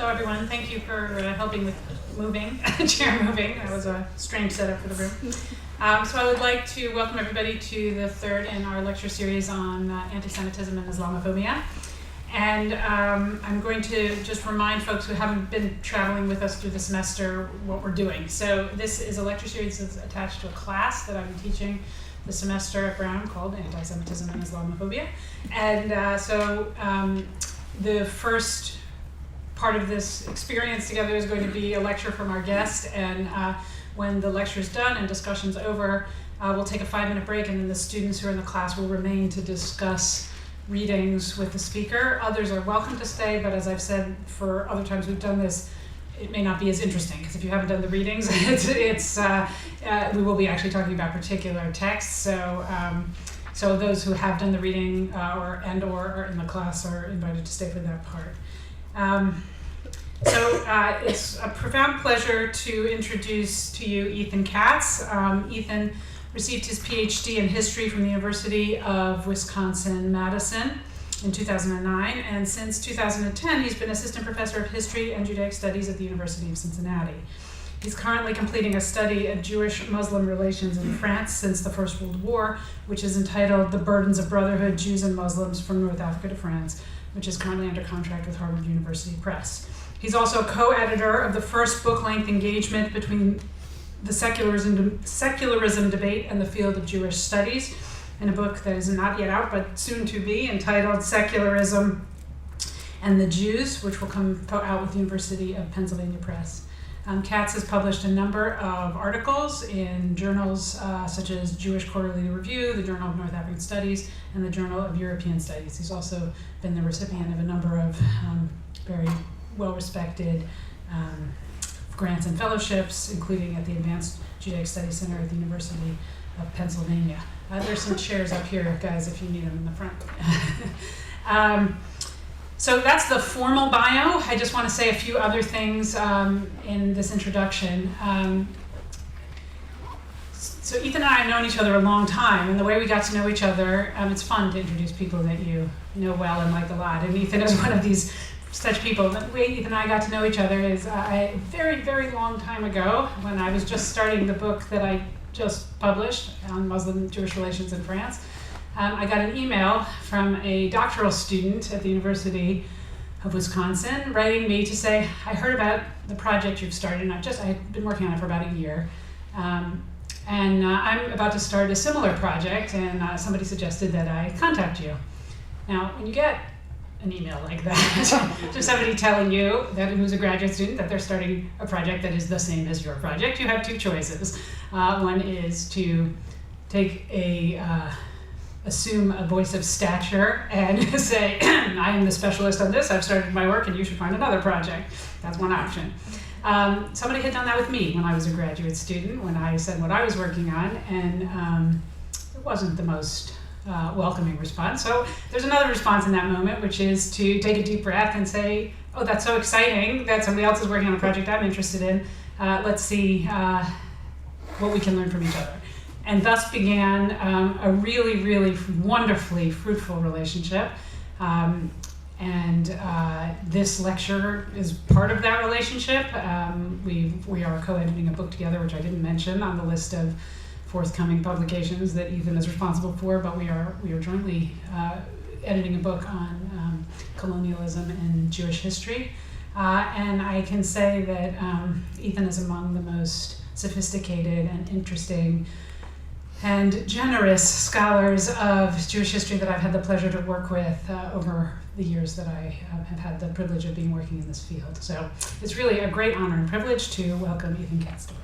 Hello, everyone. Thank you for helping with moving, chair moving. That was a strange setup for the room. So I would like to welcome everybody to the third in our lecture series on anti-Semitism and Islamophobia. And I'm going to just remind folks who haven't been traveling with us through the semester what we're doing. So this is a lecture series that's attached to a class that I'm teaching the semester at Brown called Anti-Semitism and Islamophobia. And the first part of this experience together is going to be a lecture from our guest, and when the lecture's done and discussion's over, we'll take a 5-minute break, and then the students who are in the class will remain to discuss readings with the speaker. Others are welcome to stay, but as I've said for other times we've done this, it may not be as interesting, because if you haven't done the readings, we will be actually talking about particular texts. So those who have done the reading or are in the class are invited to stay for that part. It's a profound pleasure to introduce to you Ethan Katz. Ethan received his PhD in history from the University of Wisconsin-Madison in 2009, and since 2010 he's been assistant professor of history and Judaic studies at the University of Cincinnati. He's currently completing a study of Jewish-Muslim relations in France since the First World War, which is entitled The Burdens of Brotherhood, Jews and Muslims from North Africa to France, which is currently under contract with Harvard University Press. He's also co-editor of the first book-length engagement between the secularism debate and the field of Jewish studies, in a book that is not yet out but soon to be, entitled Secularism and the Jews, which will come out with the University of Pennsylvania Press. Katz has published a number of articles in journals such as Jewish Quarterly Review, the Journal of North African Studies, and the Journal of European Studies. He's also been the recipient of a number of very well-respected grants and fellowships, including at the Advanced Judaic Studies Center at the University of Pennsylvania. There's some chairs up here, guys, if you need them in the front. So that's the formal bio. I just want to say a few other things in this introduction. So Ethan and I have known each other a long time, and the way we got to know each other, it's fun to introduce people that you know well and like a lot. And Ethan is one of these such people. The way Ethan and I got to know each other is a very, very long time ago, when I was just starting the book that I just published on Muslim-Jewish relations in France. I got an email from a doctoral student at the University of Wisconsin writing me to say, I heard about the project you've started, and I had been working on it for about a year. I'm about to start a similar project, and somebody suggested that I contact you. Now, when you get an email like that, just somebody telling you who's a graduate student that they're starting a project that is the same as your project, you have two choices. One is to assume a voice of stature and say, I am the specialist on this, I've started my work and you should find another project. That's one option. Somebody had done that with me when I was a graduate student, when I said what I was working on, and it wasn't the most welcoming response. So there's another response in that moment, which is to take a deep breath and say, oh, that's so exciting that somebody else is working on a project I'm interested in. Let's see what we can learn from each other. And thus began a really, really wonderfully fruitful relationship. This lecture is part of that relationship. We are co-editing a book together, which I didn't mention on the list of forthcoming publications that Ethan is responsible for, but we are jointly editing a book on colonialism and Jewish history. And I can say that Ethan is among the most sophisticated and interesting and generous scholars of Jewish history that I've had the pleasure to work with over the years that I have had the privilege of being working in this field. So it's really a great honor and privilege to welcome Ethan Katz to Brown.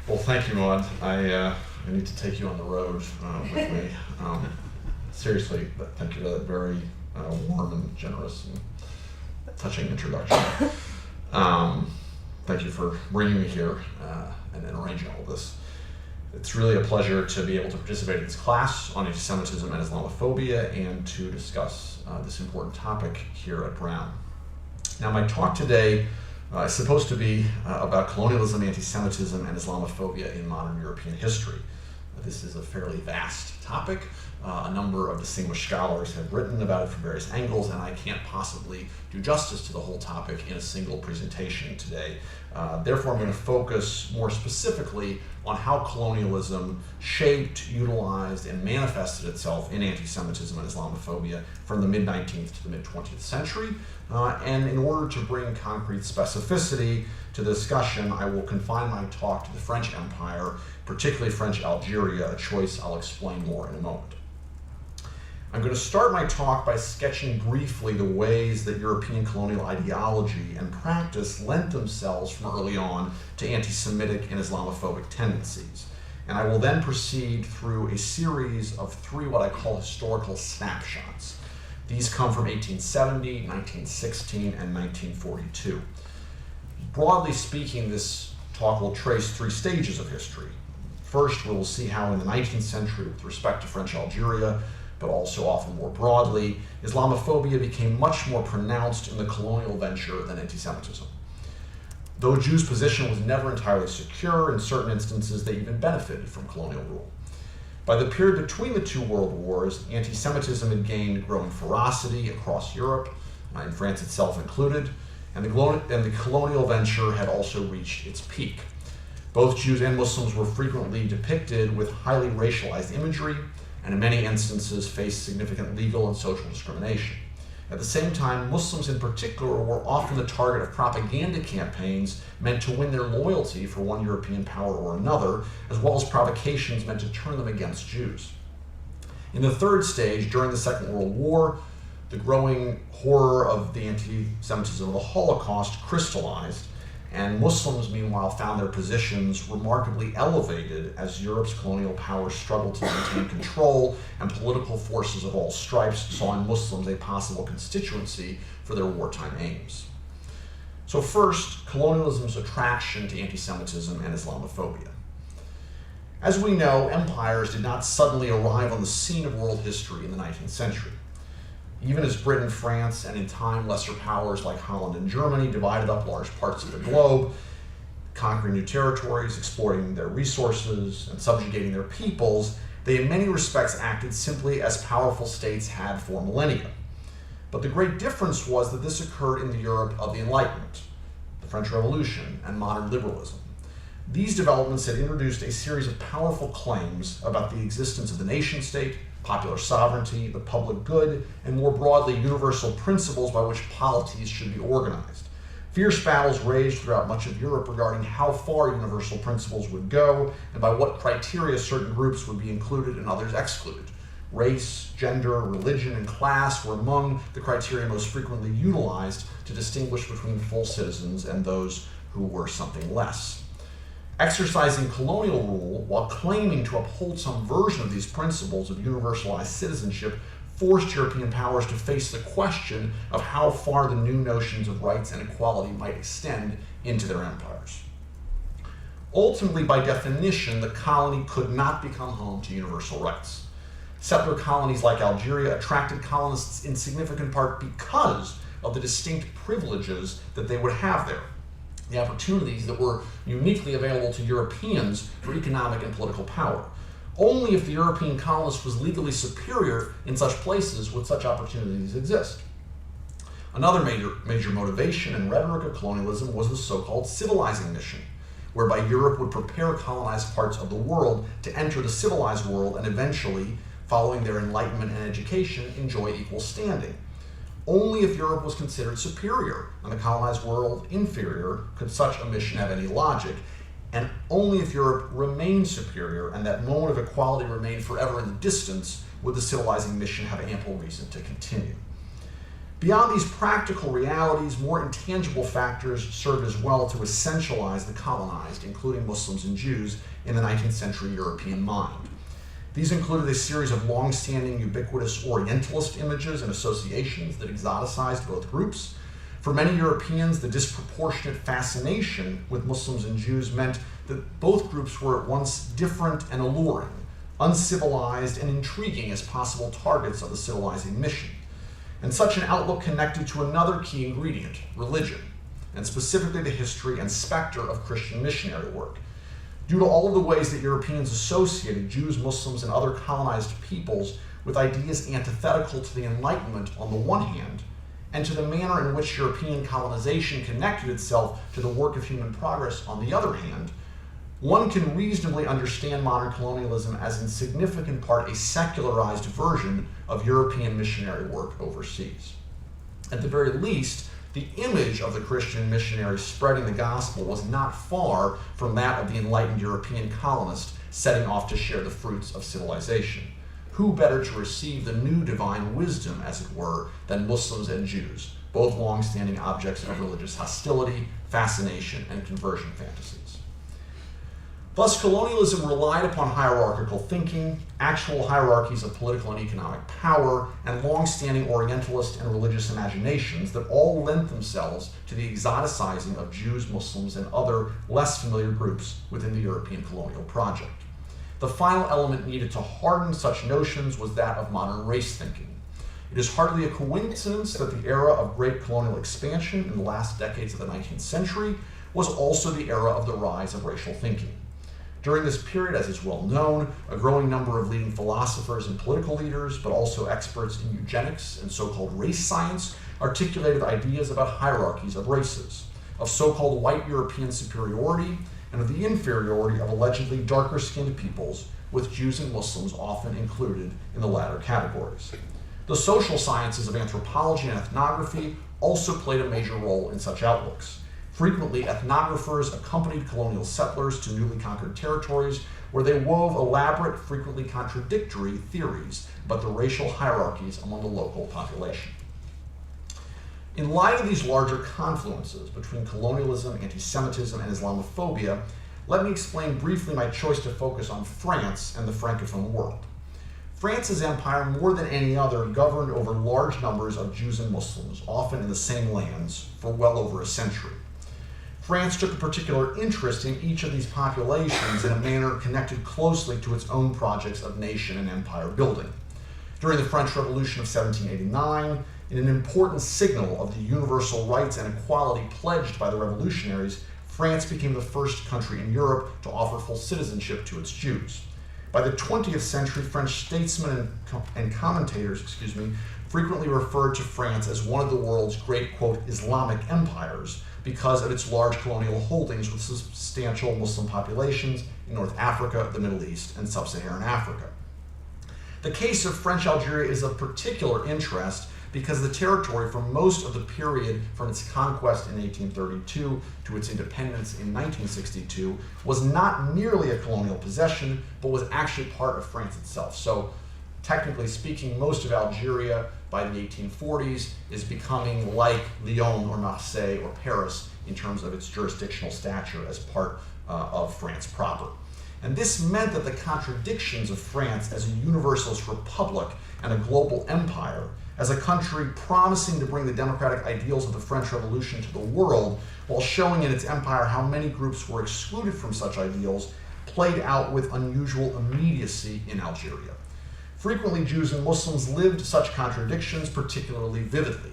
Well, thank you, Maud. I need to take you on the road with me. Seriously, thank you for that very warm and generous and touching introduction. Thank you for bringing me here and arranging all this. It's really a pleasure to be able to participate in this class on anti-Semitism and Islamophobia and to discuss this important topic here at Brown. Now, my talk today is supposed to be about colonialism, anti-Semitism, and Islamophobia in modern European history. This is a fairly vast topic. A number of distinguished scholars have written about it from various angles, and I can't possibly do justice to the whole topic in a single presentation today. Therefore, I'm going to focus more specifically on how colonialism shaped, utilized, and manifested itself in anti-Semitism and Islamophobia from the mid-19th to the mid-20th century. And in order to bring concrete specificity to the discussion, I will confine my talk to the French Empire, particularly French Algeria, a choice I'll explain more in a moment. I'm going to start my talk by sketching briefly the ways that European colonial ideology and practice lent themselves from early on to anti-Semitic and Islamophobic tendencies. And I will then proceed through a series of three what I call historical snapshots. These come from 1870, 1916, and 1942. Broadly speaking, this talk will trace three stages of history. First, we will see how in the 19th century, with respect to French Algeria, but also often more broadly, Islamophobia became much more pronounced in the colonial venture than anti-Semitism. Though Jews' position was never entirely secure, in certain instances they even benefited from colonial rule. By the period between the two world wars, anti-Semitism had gained growing ferocity across Europe, in France itself included, and the colonial venture had also reached its peak. Both Jews and Muslims were frequently depicted with highly racialized imagery, and in many instances faced significant legal and social discrimination. At the same time, Muslims in particular were often the target of propaganda campaigns meant to win their loyalty for one European power or another, as well as provocations meant to turn them against Jews. In the third stage, during the Second World War, the growing horror of the anti-Semitism of the Holocaust crystallized, and Muslims, meanwhile, found their positions remarkably elevated as Europe's colonial powers struggled to maintain control, and political forces of all stripes saw in Muslims a possible constituency for their wartime aims. So first, colonialism's attraction to anti-Semitism and Islamophobia. As we know, empires did not suddenly arrive on the scene of world history in the 19th century. Even as Britain, France, and in time lesser powers like Holland and Germany divided up large parts of the globe, conquering new territories, exploiting their resources, and subjugating their peoples, they in many respects acted simply as powerful states had for millennia. But the great difference was that this occurred in the Europe of the Enlightenment, the French Revolution, and modern liberalism. These developments had introduced a series of powerful claims about the existence of the nation-state, popular sovereignty, the public good, and more broadly, universal principles by which polities should be organized. Fierce battles raged throughout much of Europe regarding how far universal principles would go and by what criteria certain groups would be included and others excluded. Race, gender, religion, and class were among the criteria most frequently utilized to distinguish between full citizens and those who were something less. Exercising colonial rule while claiming to uphold some version of these principles of universalized citizenship forced European powers to face the question of how far the new notions of rights and equality might extend into their empires. Ultimately, by definition, the colony could not become home to universal rights. Settler colonies like Algeria attracted colonists in significant part because of the distinct privileges that they would have there, the opportunities that were uniquely available to Europeans for economic and political power. Only if the European colonist was legally superior in such places would such opportunities exist. Another major motivation and rhetoric of colonialism was the so-called civilizing mission, whereby Europe would prepare colonized parts of the world to enter the civilized world and eventually, following their enlightenment and education, enjoy equal standing. Only if Europe was considered superior and the colonized world inferior could such a mission have any logic, and only if Europe remained superior and that moment of equality remained forever in the distance would the civilizing mission have ample reason to continue. Beyond these practical realities, more intangible factors served as well to essentialize the colonized, including Muslims and Jews, in the 19th century European mind. These included a series of long-standing ubiquitous Orientalist images and associations that exoticized both groups. For many Europeans, the disproportionate fascination with Muslims and Jews meant that both groups were at once different and alluring, uncivilized and intriguing as possible targets of the civilizing mission. And such an outlook connected to another key ingredient, religion, and specifically the history and specter of Christian missionary work. due to all of the ways that Europeans associated Jews, Muslims, and other colonized peoples with ideas antithetical to the Enlightenment on the one hand, and to the manner in which European colonization connected itself to the work of human progress on the other hand, one can reasonably understand modern colonialism as in significant part a secularized version of European missionary work overseas. At the very least, the image of the Christian missionary spreading the gospel was not far from that of the enlightened European colonist setting off to share the fruits of civilization. Who better to receive the new divine wisdom, as it were, than Muslims and Jews, both long-standing objects of religious hostility, fascination, and conversion fantasies? Thus, colonialism relied upon hierarchical thinking, actual hierarchies of political and economic power, and long-standing Orientalist and religious imaginations that all lent themselves to the exoticizing of Jews, Muslims, and other less familiar groups within the European colonial project. The final element needed to harden such notions was that of modern race thinking. It is hardly a coincidence that the era of great colonial expansion in the last decades of the 19th century was also the era of the rise of racial thinking. During this period, as is well known, a growing number of leading philosophers and political leaders, but also experts in eugenics and so-called race science, articulated ideas about hierarchies of races, of so-called white European superiority, and of the inferiority of allegedly darker-skinned peoples, with Jews and Muslims often included in the latter categories. The social sciences of anthropology and ethnography also played a major role in such outlooks. Frequently, ethnographers accompanied colonial settlers to newly conquered territories where they wove elaborate, frequently contradictory theories about the racial hierarchies among the local population. In light of these larger confluences between colonialism, anti-Semitism, and Islamophobia, let me explain briefly my choice to focus on France and the Francophone world. France's empire, more than any other, governed over large numbers of Jews and Muslims, often in the same lands, for well over a century. France took a particular interest in each of these populations in a manner connected closely to its own projects of nation and empire building. During the French Revolution of 1789, in an important signal of the universal rights and equality pledged by the revolutionaries, France became the first country in Europe to offer full citizenship to its Jews. By the 20th century, French statesmen and commentators, frequently referred to France as one of the world's great, quote, Islamic empires, because of its large colonial holdings with substantial Muslim populations in North Africa, the Middle East, and Sub-Saharan Africa. The case of French Algeria is of particular interest because the territory for most of the period from its conquest in 1832 to its independence in 1962 was not merely a colonial possession, but was actually part of France itself. So, technically speaking, most of Algeria by the 1840s is becoming like Lyon or Marseille or Paris in terms of its jurisdictional stature as part of France proper. And this meant that the contradictions of France as a universalist republic and a global empire, as a country promising to bring the democratic ideals of the French Revolution to the world, while showing in its empire how many groups were excluded from such ideals, played out with unusual immediacy in Algeria. Frequently, Jews and Muslims lived such contradictions particularly vividly.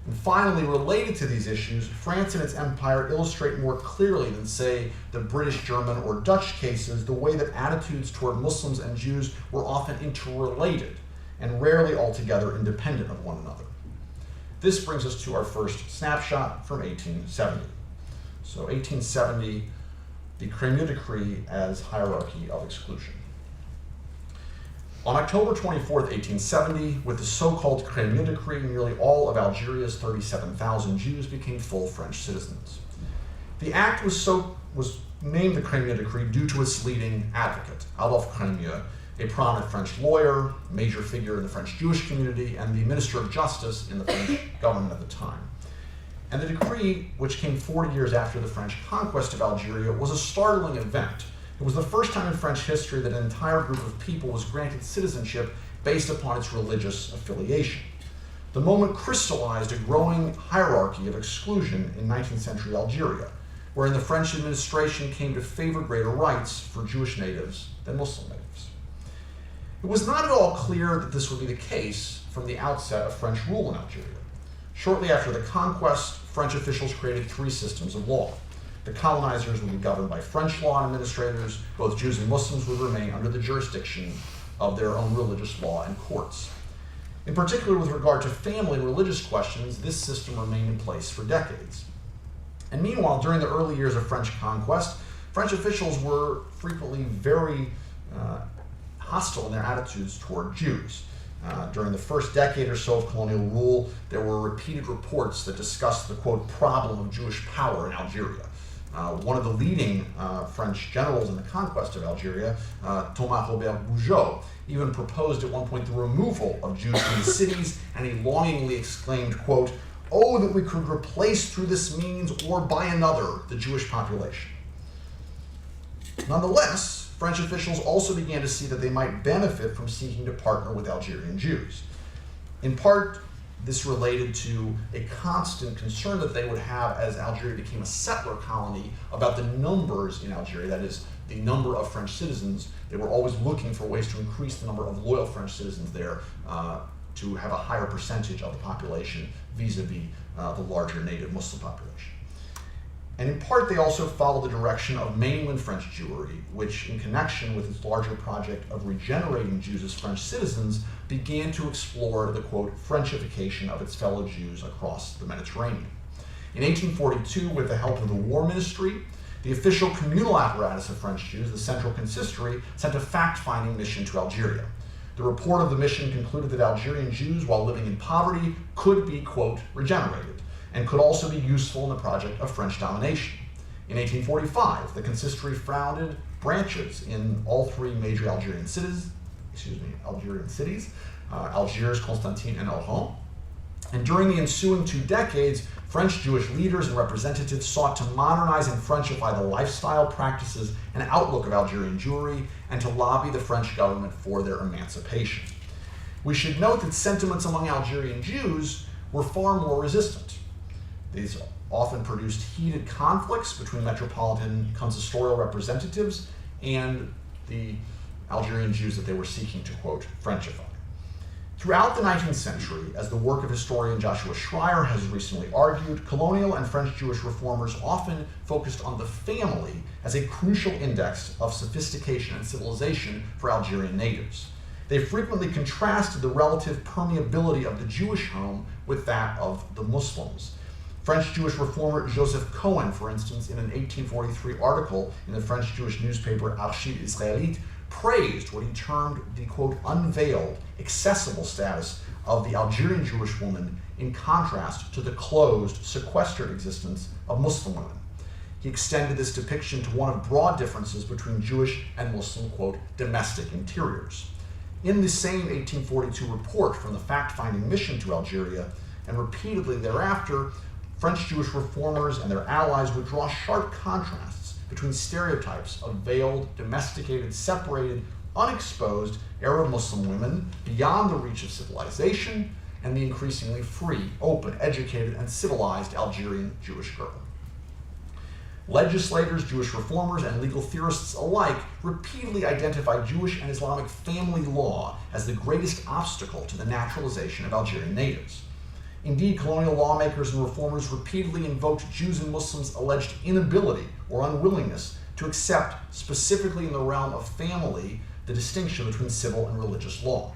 And finally, related to these issues, France and its empire illustrate more clearly than, say, the British, German, or Dutch cases the way that attitudes toward Muslims and Jews were often interrelated and rarely altogether independent of one another. This brings us to our first snapshot from 1870. So 1870, the Kremlin Decree as Hierarchy of Exclusion. On October 24, 1870, with the so-called Kremlin Decree, nearly all of Algeria's 37,000 Jews became full French citizens. The act was named the Kremlin Decree due to its leading advocate, Adolphe Kremlin, a prominent French lawyer, major figure in the French Jewish community, and the Minister of Justice in the French government at the time. And the decree, which came 40 years after the French conquest of Algeria, was a startling event. It was the first time in French history that an entire group of people was granted citizenship based upon its religious affiliation. The moment crystallized a growing hierarchy of exclusion in 19th century Algeria, wherein the French administration came to favor greater rights for Jewish natives than Muslim natives. It was not at all clear that this would be the case from the outset of French rule in Algeria. Shortly after the conquest, French officials created three systems of law. The colonizers would be governed by French law and administrators. Both Jews and Muslims would remain under the jurisdiction of their own religious law and courts. In particular, with regard to family and religious questions, this system remained in place for decades. And meanwhile, during the early years of French conquest, French officials were frequently very hostile in their attitudes toward Jews. During the first decade or so of colonial rule, there were repeated reports that discussed the, quote, problem of Jewish power in Algeria. One of the leading French generals in the conquest of Algeria, Thomas Robert Bugeaud, even proposed at one point the removal of Jews from the cities, and he longingly exclaimed, quote, "Oh, that we could replace through this means or by another the Jewish population." Nonetheless, French officials also began to see that they might benefit from seeking to partner with Algerian Jews. In part, this related to a constant concern that they would have as Algeria became a settler colony about the numbers in Algeria, that is, the number of French citizens. They were always looking for ways to increase the number of loyal French citizens there to have a higher percentage of the population vis-a-vis the larger native Muslim population. And in part, they also followed the direction of mainland French Jewry, which, in connection with its larger project of regenerating Jews as French citizens, began to explore the, quote, Frenchification of its fellow Jews across the Mediterranean. In 1842, with the help of the War Ministry, the official communal apparatus of French Jews, the Central Consistory, sent a fact-finding mission to Algeria. The report of the mission concluded that Algerian Jews, while living in poverty, could be, quote, regenerated, and could also be useful in the project of French domination. In 1845, the consistory founded branches in all three major Algerian cities, Algiers, Constantine, and Oran. And during the ensuing 2 decades, French Jewish leaders and representatives sought to modernize and Frenchify the lifestyle, practices, and outlook of Algerian Jewry, and to lobby the French government for their emancipation. We should note that sentiments among Algerian Jews were far more resistant. These often produced heated conflicts between metropolitan consistorial representatives and the Algerian Jews that they were seeking to, quote, Frenchify. Throughout the 19th century, as the work of historian Joshua Schreier has recently argued, colonial and French Jewish reformers often focused on the family as a crucial index of sophistication and civilization for Algerian natives. They frequently contrasted the relative permeability of the Jewish home with that of the Muslims. French Jewish reformer Joseph Cohen, for instance, in an 1843 article in the French Jewish newspaper Hierarchies of Exclusion, praised what he termed the, quote, unveiled, accessible status of the Algerian Jewish woman in contrast to the closed, sequestered existence of Muslim women. He extended this depiction to one of broad differences between Jewish and Muslim, quote, domestic interiors. In the same 1842 report from the fact-finding mission to Algeria, and repeatedly thereafter, French Jewish reformers and their allies would draw sharp contrasts between stereotypes of veiled, domesticated, separated, unexposed Arab Muslim women beyond the reach of civilization and the increasingly free, open, educated, and civilized Algerian Jewish girl. Legislators, Jewish reformers, and legal theorists alike repeatedly identified Jewish and Islamic family law as the greatest obstacle to the naturalization of Algerian natives. Indeed, colonial lawmakers and reformers repeatedly invoked Jews and Muslims' alleged inability or unwillingness to accept, specifically in the realm of family, the distinction between civil and religious law.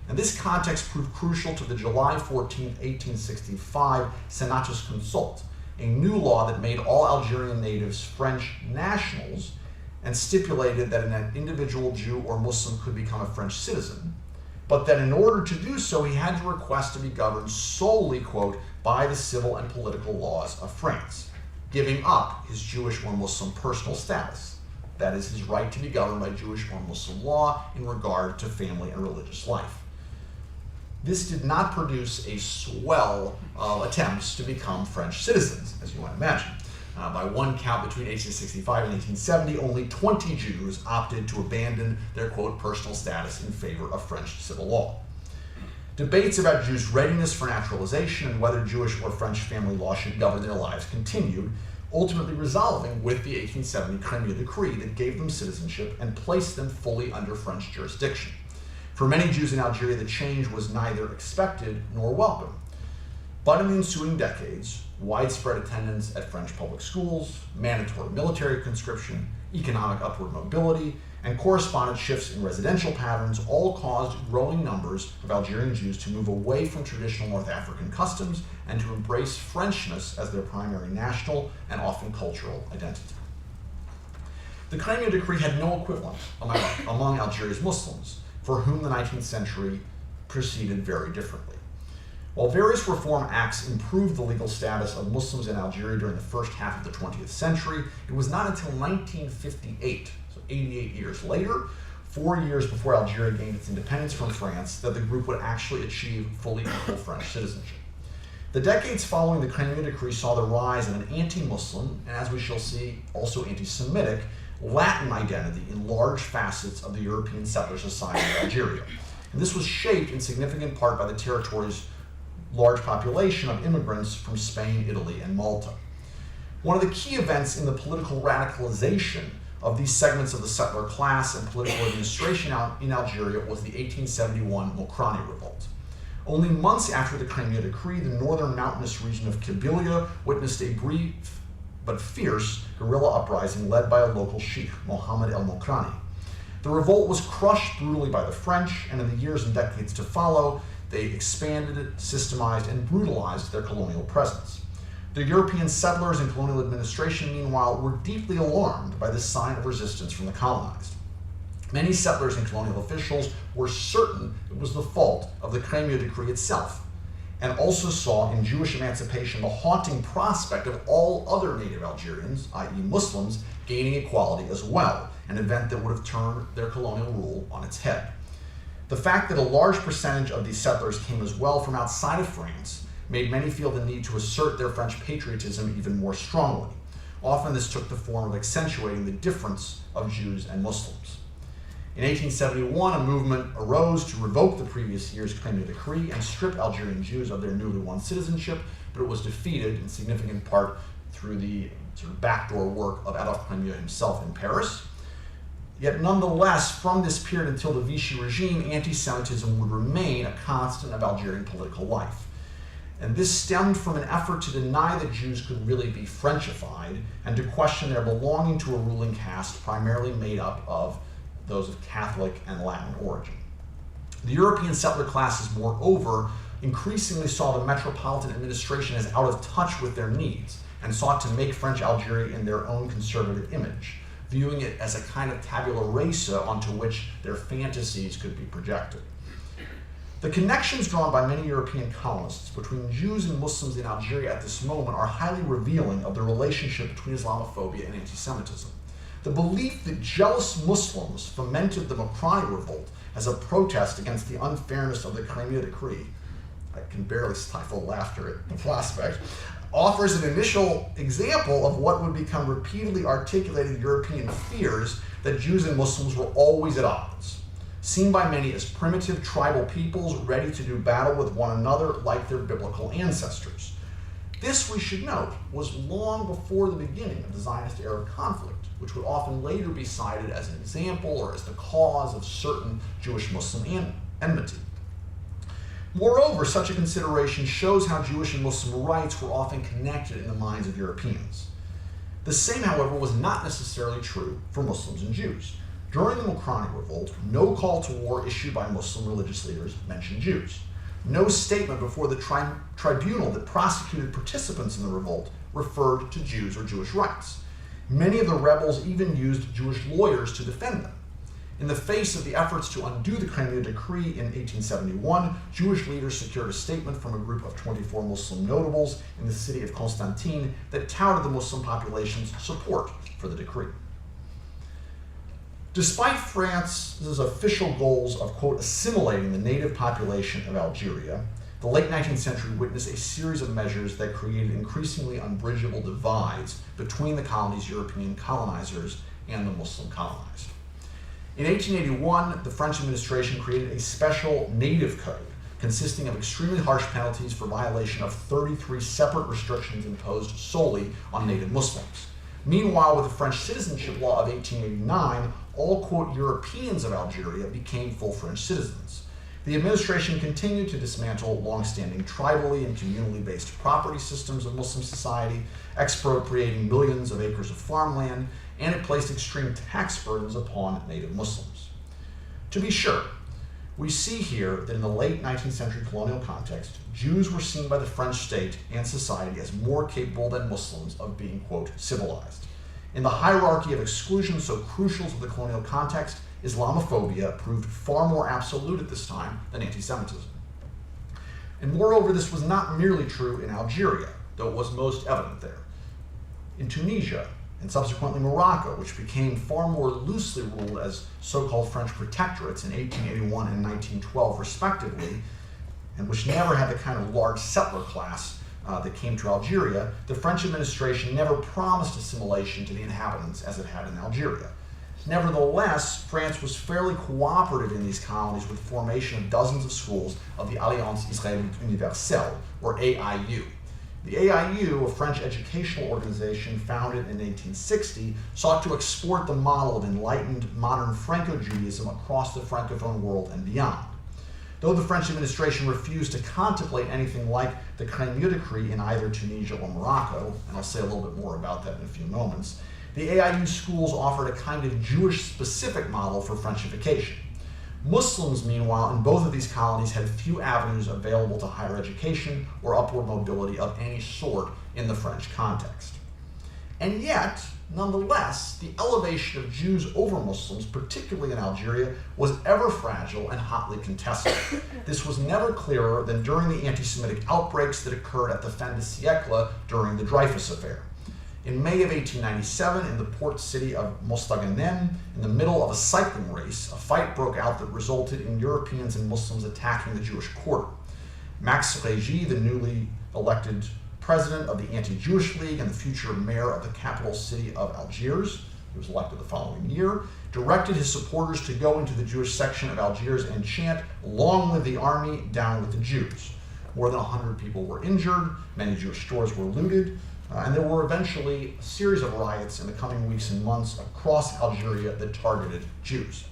And this context proved crucial to the July 14, 1865 Senatus Consult, a new law that made all Algerian natives French nationals and stipulated that an individual Jew or Muslim could become a French citizen, but that in order to do so, he had to request to be governed solely, quote, by the civil and political laws of France, giving up his Jewish or Muslim personal status. That is, his right to be governed by Jewish or Muslim law in regard to family and religious life. This did not produce a swell of attempts to become French citizens, as you might imagine. By one count, between 1865 and 1870, only 20 Jews opted to abandon their, quote, personal status in favor of French civil law. Debates about Jews' readiness for naturalization and whether Jewish or French family law should govern their lives continued, ultimately resolving with the 1870 Kremlin decree that gave them citizenship and placed them fully under French jurisdiction. For many Jews in Algeria, the change was neither expected nor welcome. But in the ensuing decades, widespread attendance at French public schools, mandatory military conscription, economic upward mobility, and corresponding shifts in residential patterns all caused growing numbers of Algerian Jews to move away from traditional North African customs and to embrace Frenchness as their primary national and often cultural identity. The Kremlin decree had no equivalent among Algeria's Muslims, for whom the 19th century proceeded very differently. While various reform acts improved the legal status of Muslims in Algeria during the first half of the 20th century, it was not until 1958, so 88 years later, 4 years before Algeria gained its independence from France, that the group would actually achieve fully equal French citizenship. The decades following the Kremlin decree saw the rise of an anti-Muslim, and as we shall see, also anti-Semitic, Latin identity in large facets of the European settler society of Algeria. And this was shaped in significant part by the territory's large population of immigrants from Spain, Italy, and Malta. One of the key events in the political radicalization of these segments of the settler class and political administration in Algeria was the 1871 Mokrani Revolt. Only months after the Kremlin decree, the northern mountainous region of Kabylia witnessed a brief but fierce guerrilla uprising led by a local sheikh, Mohammed el-Mokrani. The revolt was crushed brutally by the French, and in the years and decades to follow, they expanded, systemized, and brutalized their colonial presence. The European settlers and colonial administration, meanwhile, were deeply alarmed by this sign of resistance from the colonized. Many settlers and colonial officials were certain it was the fault of the Kremlin decree itself, and also saw in Jewish emancipation the haunting prospect of all other native Algerians, i.e. Muslims, gaining equality as well, an event that would have turned their colonial rule on its head. The fact that a large percentage of these settlers came as well from outside of France made many feel the need to assert their French patriotism even more strongly. Often this took the form of accentuating the difference of Jews and Muslims. In 1871, a movement arose to revoke the previous year's Kremlin decree and strip Algerian Jews of their newly won citizenship, but it was defeated in significant part through the sort of backdoor work of Adolphe Kremlin himself in Paris. Yet nonetheless, from this period until the Vichy regime, anti-Semitism would remain a constant of Algerian political life. And this stemmed from an effort to deny that Jews could really be Frenchified and to question their belonging to a ruling caste primarily made up of those of Catholic and Latin origin. The European settler classes, moreover, increasingly saw the metropolitan administration as out of touch with their needs and sought to make French Algeria in their own conservative image, viewing it as a kind of tabula rasa onto which their fantasies could be projected. The connections drawn by many European colonists between Jews and Muslims in Algeria at this moment are highly revealing of the relationship between Islamophobia and anti-Semitism. The belief that jealous Muslims fomented the Mokrani Revolt as a protest against the unfairness of the Kremlin decree, I can barely stifle laughter at the prospect, offers an initial example of what would become repeatedly articulated European fears that Jews and Muslims were always at odds, seen by many as primitive tribal peoples ready to do battle with one another like their biblical ancestors. This, we should note, was long before the beginning of the Zionist-Arab conflict, which would often later be cited as an example or as the cause of certain Jewish-Muslim enmity. Moreover, such a consideration shows how Jewish and Muslim rights were often connected in the minds of Europeans. The same, however, was not necessarily true for Muslims and Jews. During the Mokrani Revolt, no call to war issued by Muslim religious leaders mentioned Jews. No statement before the tribunal that prosecuted participants in the revolt referred to Jews or Jewish rights. Many of the rebels even used Jewish lawyers to defend them. In the face of the efforts to undo the Kremlin decree in 1871, Jewish leaders secured a statement from a group of 24 Muslim notables in the city of Constantine that touted the Muslim population's support for the decree. Despite France's official goals of, quote, assimilating the native population of Algeria, the late 19th century witnessed a series of measures that created increasingly unbridgeable divides between the colony's European colonizers and the Muslim colonized. In 1881, the French administration created a special native code consisting of extremely harsh penalties for violation of 33 separate restrictions imposed solely on native Muslims. Meanwhile, with the French citizenship law of 1889, all, quote, Europeans of Algeria became full French citizens. the administration continued to dismantle long-standing tribally and communally based property systems of Muslim society, expropriating millions of acres of farmland, and it placed extreme tax burdens upon native Muslims. To be sure, we see here that in the late 19th century colonial context, Jews were seen by the French state and society as more capable than Muslims of being, quote, civilized. In the hierarchy of exclusion so crucial to the colonial context, Islamophobia proved far more absolute at this time than anti-Semitism. And moreover, this was not merely true in Algeria, though it was most evident there. In Tunisia, and subsequently Morocco, which became far more loosely ruled as so-called French protectorates in 1881 and 1912 respectively, and which never had the kind of large settler class that came to Algeria, the French administration never promised assimilation to the inhabitants as it had in Algeria. Nevertheless, France was fairly cooperative in these colonies with the formation of dozens of schools of the Alliance Israélite Universelle, or AIU. The AIU, a French educational organization founded in 1860, sought to export the model of enlightened modern Franco-Judaism across the Francophone world and beyond. Though the French administration refused to contemplate anything like the Kremlin decree in either Tunisia or Morocco, and I'll say a little bit more about that in a few moments, the AIU schools offered a kind of Jewish-specific model for Frenchification. Muslims, meanwhile, in both of these colonies had few avenues available to higher education or upward mobility of any sort in the French context. And yet, nonetheless, the elevation of Jews over Muslims, particularly in Algeria, was ever fragile and hotly contested. This was never clearer than during the anti-Semitic outbreaks that occurred at the fin de siècle during the Dreyfus Affair. In May of 1897, in the port city of Mostaganem, in the middle of a cycling race, a fight broke out that resulted in Europeans and Muslims attacking the Jewish quarter. Max Régis, the newly elected president of the Anti-Jewish League and the future mayor of the capital city of Algiers, he was elected the following year, directed his supporters to go into the Jewish section of Algiers and chant, "Long live the army, down with the Jews." More than 100 people were injured, many Jewish stores were looted, and there were eventually a series of riots in the coming weeks and months across Algeria that targeted Jews.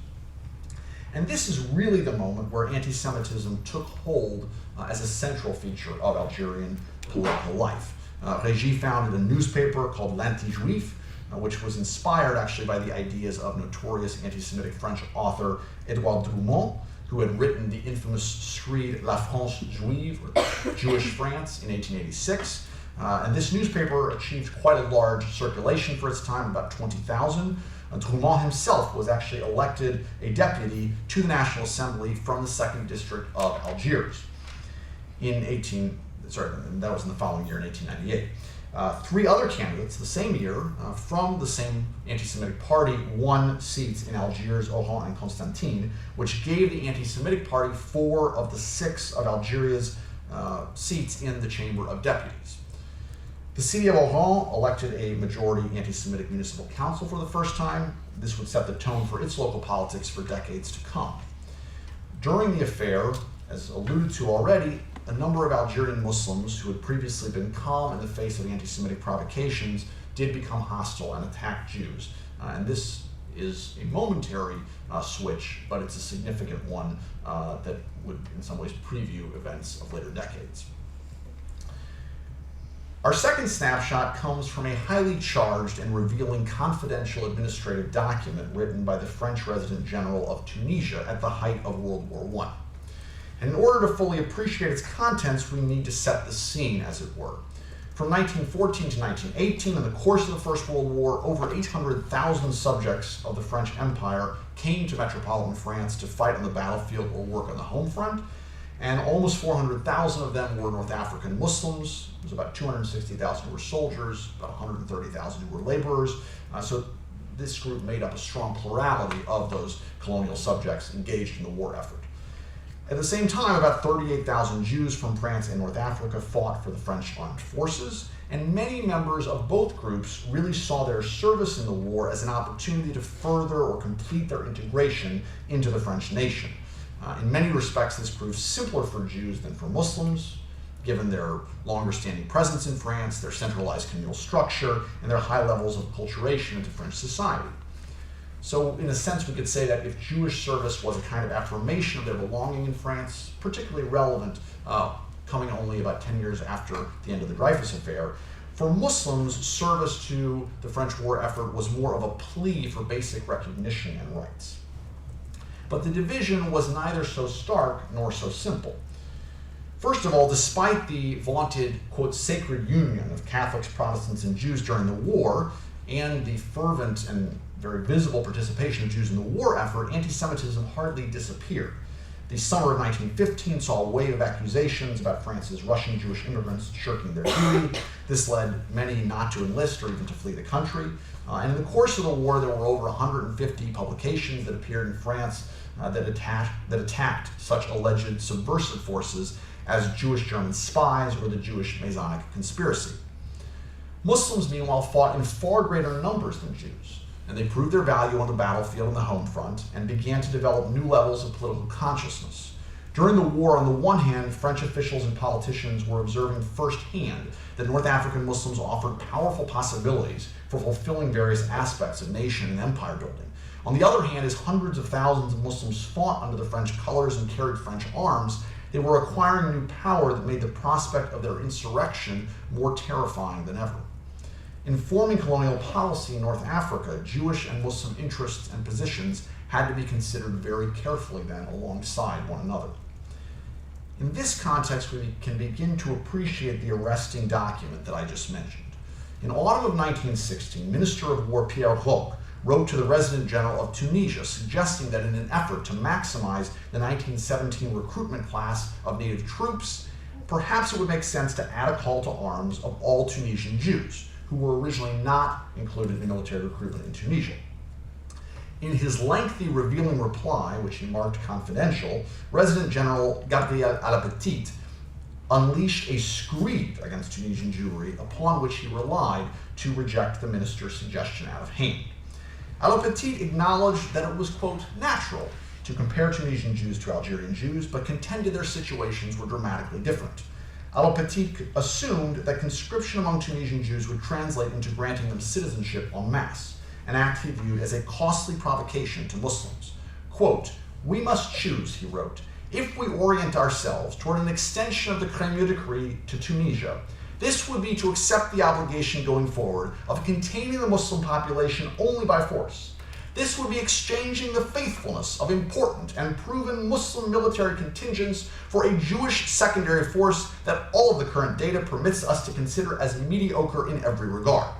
And this is really the moment where anti-Semitism took hold as a central feature of Algerian political life. Régis founded a newspaper called L'Anti-Juif, which was inspired actually by the ideas of notorious anti-Semitic French author Edouard Drumont, who had written the infamous screed La France Juive, or Jewish France, in 1886. And this newspaper achieved quite a large circulation for its time, about 20,000. Drumont himself was actually elected a deputy to the National Assembly from the 2nd District of Algiers that was in the following year, in 1898. 3 other candidates the same year from the same anti-Semitic party won seats in Algiers, Oran, and Constantine, which gave the anti-Semitic party 4 of the 6 of Algeria's seats in the Chamber of Deputies. The city of Oran elected a majority anti-Semitic municipal council for the first time. This would set the tone for its local politics for decades to come. During the affair, as alluded to already, a number of Algerian Muslims who had previously been calm in the face of anti-Semitic provocations did become hostile and attack Jews. And this is a momentary switch, but it's a significant one that would in some ways preview events of later decades. Our second snapshot comes from a highly charged and revealing confidential administrative document written by the French Resident General of Tunisia at the height of World War I. And in order to fully appreciate its contents, we need to set the scene, as it were. From 1914 to 1918, in the course of the First World War, over 800,000 subjects of the French Empire came to metropolitan France to fight on the battlefield or work on the home front, and almost 400,000 of them were North African Muslims. There was about 260,000 who were soldiers, about 130,000 who were laborers. So this group made up a strong plurality of those colonial subjects engaged in the war effort. At the same time, about 38,000 Jews from France and North Africa fought for the French armed forces, and many members of both groups really saw their service in the war as an opportunity to further or complete their integration into the French nation. In many respects, this proved simpler for Jews than for Muslims, given their longer-standing presence in France, their centralized communal structure, and their high levels of acculturation into French society. So in a sense, we could say that if Jewish service was a kind of affirmation of their belonging in France, particularly relevant, coming only about 10 years after the end of the Dreyfus Affair, for Muslims, service to the French war effort was more of a plea for basic recognition and rights. But the division was neither so stark nor so simple. First of all, despite the vaunted, quote, sacred union of Catholics, Protestants, and Jews during the war, and the fervent and very visible participation of Jews in the war effort, anti-Semitism hardly disappeared. The summer of 1915 saw a wave of accusations about France's Russian Jewish immigrants shirking their duty. This led many not to enlist or even to flee the country. And in the course of the war, there were over 150 publications that appeared in France that attacked such alleged subversive forces as Jewish German spies or the Jewish Masonic conspiracy. Muslims, meanwhile, fought in far greater numbers than Jews, and they proved their value on the battlefield and the home front and began to develop new levels of political consciousness. During the war, on the one hand, French officials and politicians were observing firsthand that North African Muslims offered powerful possibilities for fulfilling various aspects of nation and empire building. On the other hand, as hundreds of thousands of Muslims fought under the French colors and carried French arms, they were acquiring new power that made the prospect of their insurrection more terrifying than ever. In forming colonial policy in North Africa, Jewish and Muslim interests and positions had to be considered very carefully then alongside one another. In this context, we can begin to appreciate the arresting document that I just mentioned. In autumn of 1916, Minister of War Pierre Roch wrote to the Resident General of Tunisia suggesting that in an effort to maximize the 1917 recruitment class of native troops, perhaps it would make sense to add a call to arms of all Tunisian Jews, who were originally not included in military recruitment in Tunisia. In his lengthy, revealing reply, which he marked confidential, Resident General Gabriel Alapetit unleashed a screed against Tunisian Jewry upon which he relied to reject the minister's suggestion out of hand. Alapetit acknowledged that it was, quote, natural to compare Tunisian Jews to Algerian Jews, but contended their situations were dramatically different. Alapetit assumed that conscription among Tunisian Jews would translate into granting them citizenship en masse, an act he viewed as a costly provocation to Muslims. Quote, "We must choose," he wrote, "if we orient ourselves toward an extension of the Kremlin decree to Tunisia, this would be to accept the obligation going forward of containing the Muslim population only by force. This would be exchanging the faithfulness of important and proven Muslim military contingents for a Jewish secondary force that all of the current data permits us to consider as mediocre in every regard."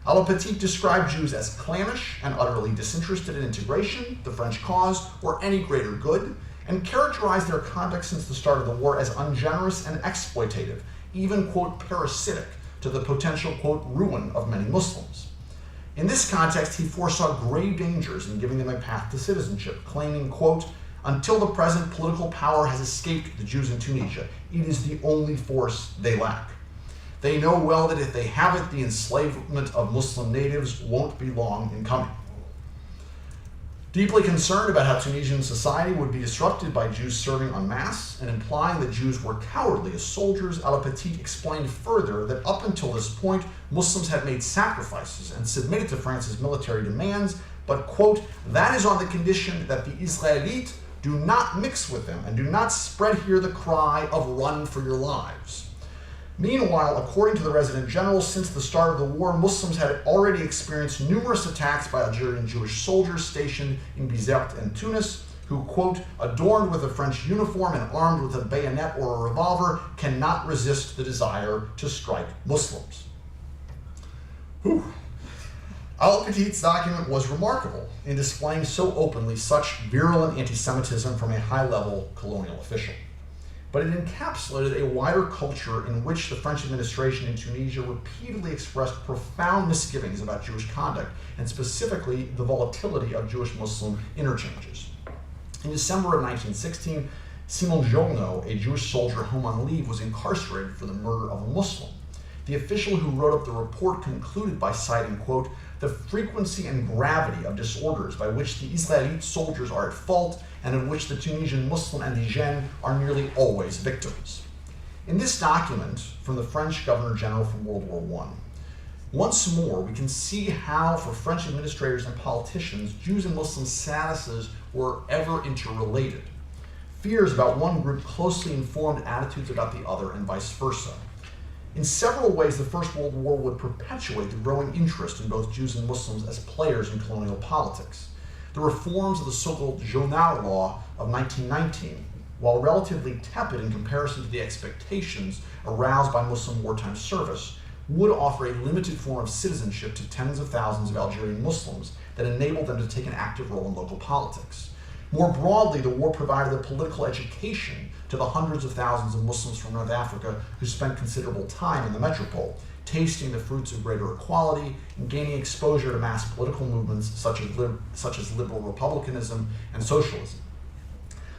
Alapetit described Jews as clannish and utterly disinterested in integration, the French cause, or any greater good, and characterized their conduct since the start of the war as ungenerous and exploitative, even, quote, parasitic to the potential, quote, ruin of many Muslims. In this context, he foresaw grave dangers in giving them a path to citizenship, claiming, quote, "Until the present political power has escaped the Jews in Tunisia, it is the only force they lack. They know well that if they have it, the enslavement of Muslim natives won't be long in coming." Deeply concerned about how Tunisian society would be disrupted by Jews serving en masse, and implying that Jews were cowardly as soldiers, Alapetit explained further that up until this point, Muslims had made sacrifices and submitted to France's military demands, but, quote, "that is on the condition that the Israelites do not mix with them and do not spread here the cry of run for your lives." Meanwhile, according to the Resident General, since the start of the war, Muslims had already experienced numerous attacks by Algerian Jewish soldiers stationed in Bizerte and Tunis, who, quote, "adorned with a French uniform and armed with a bayonet or a revolver, cannot resist the desire to strike Muslims." Whew. Alapetit's document was remarkable in displaying so openly such virulent anti-Semitism from a high-level colonial official. But it encapsulated a wider culture in which the French administration in Tunisia repeatedly expressed profound misgivings about Jewish conduct, and specifically the volatility of Jewish-Muslim interchanges. In December of 1916, Simon Journo, a Jewish soldier home on leave, was incarcerated for the murder of a Muslim. The official who wrote up the report concluded by citing, quote, "the frequency and gravity of disorders by which the Israeli soldiers are at fault and of which the Tunisian Muslim indigènes are nearly always victims." In this document from the French Governor General from World War I, Once more, we can see how, for French administrators and politicians, Jews and Muslim statuses were ever interrelated. Fears about one group closely informed attitudes about the other, and vice versa. In several ways, the First World War would perpetuate the growing interest in both Jews and Muslims as players in colonial politics. The reforms of the so-called Journal law of 1919, while relatively tepid in comparison to the expectations aroused by Muslim wartime service, would offer a limited form of citizenship to tens of thousands of Algerian Muslims that enabled them to take an active role in local politics. More broadly, the war provided a political education to the hundreds of thousands of Muslims from North Africa who spent considerable time in the metropole, tasting the fruits of greater equality and gaining exposure to mass political movements such as liberal republicanism and socialism.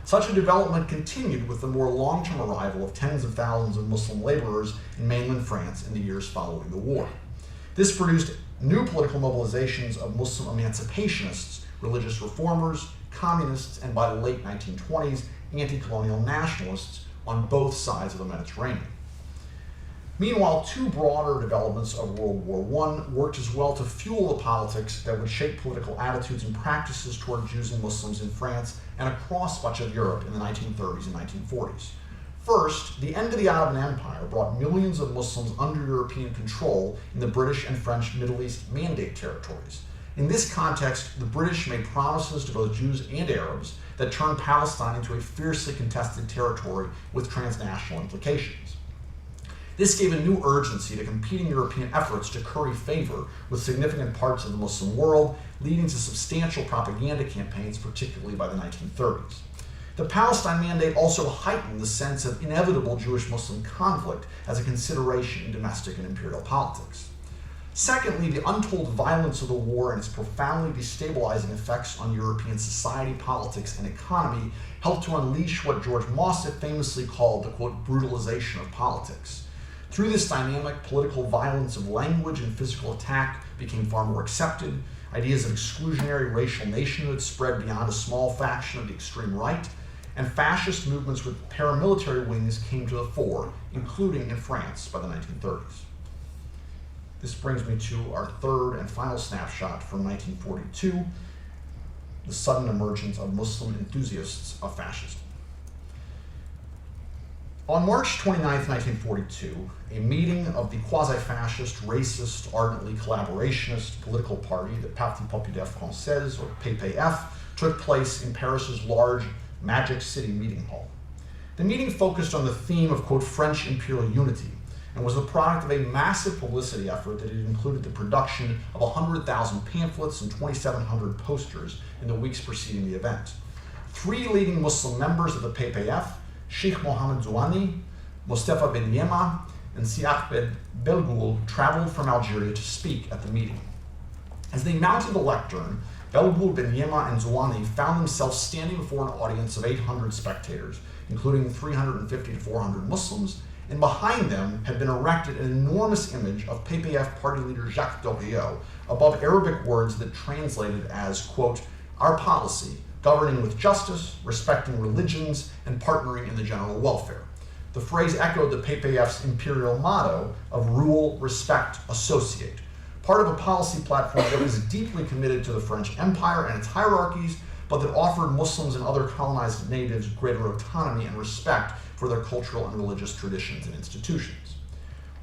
Such a development continued with the more long-term arrival of tens of thousands of Muslim laborers in mainland France in the years following the war. This produced new political mobilizations of Muslim emancipationists, religious reformers, communists, and by the late 1920s, anti-colonial nationalists on both sides of the Mediterranean. Meanwhile, two broader developments of World War I worked as well to fuel the politics that would shape political attitudes and practices toward Jews and Muslims in France and across much of Europe in the 1930s and 1940s. First, the end of the Ottoman Empire brought millions of Muslims under European control in the British and French Middle East Mandate territories. In this context, the British made promises to both Jews and Arabs that turned Palestine into a fiercely contested territory with transnational implications. This gave a new urgency to competing European efforts to curry favor with significant parts of the Muslim world, leading to substantial propaganda campaigns, particularly by the 1930s. The Palestine Mandate also heightened the sense of inevitable Jewish-Muslim conflict as a consideration in domestic and imperial politics. Secondly, the untold violence of the war and its profoundly destabilizing effects on European society, politics, and economy helped to unleash what George Mossad famously called the, quote, brutalization of politics. Through this dynamic, political violence of language and physical attack became far more accepted. Ideas of exclusionary racial nationhood spread beyond a small faction of the extreme right, and fascist movements with paramilitary wings came to the fore, including in France by the 1930s. This brings me to our third and final snapshot from 1942, the sudden emergence of Muslim enthusiasts of fascism. On March 29, 1942, a meeting of the quasi-fascist, racist, ardently collaborationist political party, the Parti Populaire Français, or PPF, took place in Paris's large Magic City meeting hall. The meeting focused on the theme of, quote, French imperial unity, and was the product of a massive publicity effort that had included the production of 100,000 pamphlets and 2,700 posters in the weeks preceding the event. Three leading Muslim members of the PPF, Sheikh Mohammed Zouani, Mostafa Ben Yema, and Siad Belgoul traveled from Algeria to speak at the meeting. As they mounted the lectern, Belgoul, Ben Yema, and Zouani found themselves standing before an audience of 800 spectators, including 350 to 400 Muslims, and behind them had been erected an enormous image of PPF party leader Jacques Doriot above Arabic words that translated as, quote, our policy, governing with justice, respecting religions, and partnering in the general welfare. The phrase echoed the PPF's imperial motto of rule, respect, associate, part of a policy platform that was deeply committed to the French Empire and its hierarchies, but that offered Muslims and other colonized natives greater autonomy and respect for their cultural and religious traditions and institutions.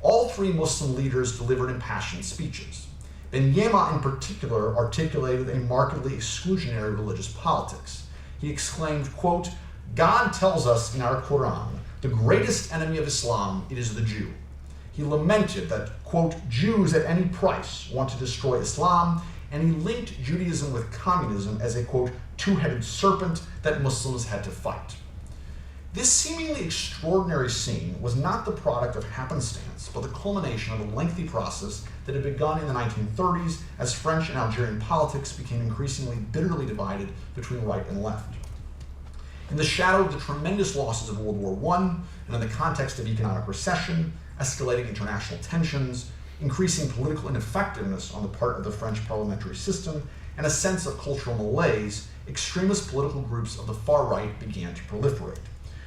All three Muslim leaders delivered impassioned speeches. Ben Yema in particular articulated a markedly exclusionary religious politics. He exclaimed, quote, God tells us in our Quran, the greatest enemy of Islam, it is the Jew. He lamented that, quote, Jews at any price want to destroy Islam, and he linked Judaism with communism as a, quote, two-headed serpent that Muslims had to fight. This seemingly extraordinary scene was not the product of happenstance, but the culmination of a lengthy process that had begun in the 1930s as French and Algerian politics became increasingly bitterly divided between right and left. In the shadow of the tremendous losses of World War I, and in the context of economic recession, escalating international tensions, increasing political ineffectiveness on the part of the French parliamentary system, and a sense of cultural malaise, extremist political groups of the far right began to proliferate.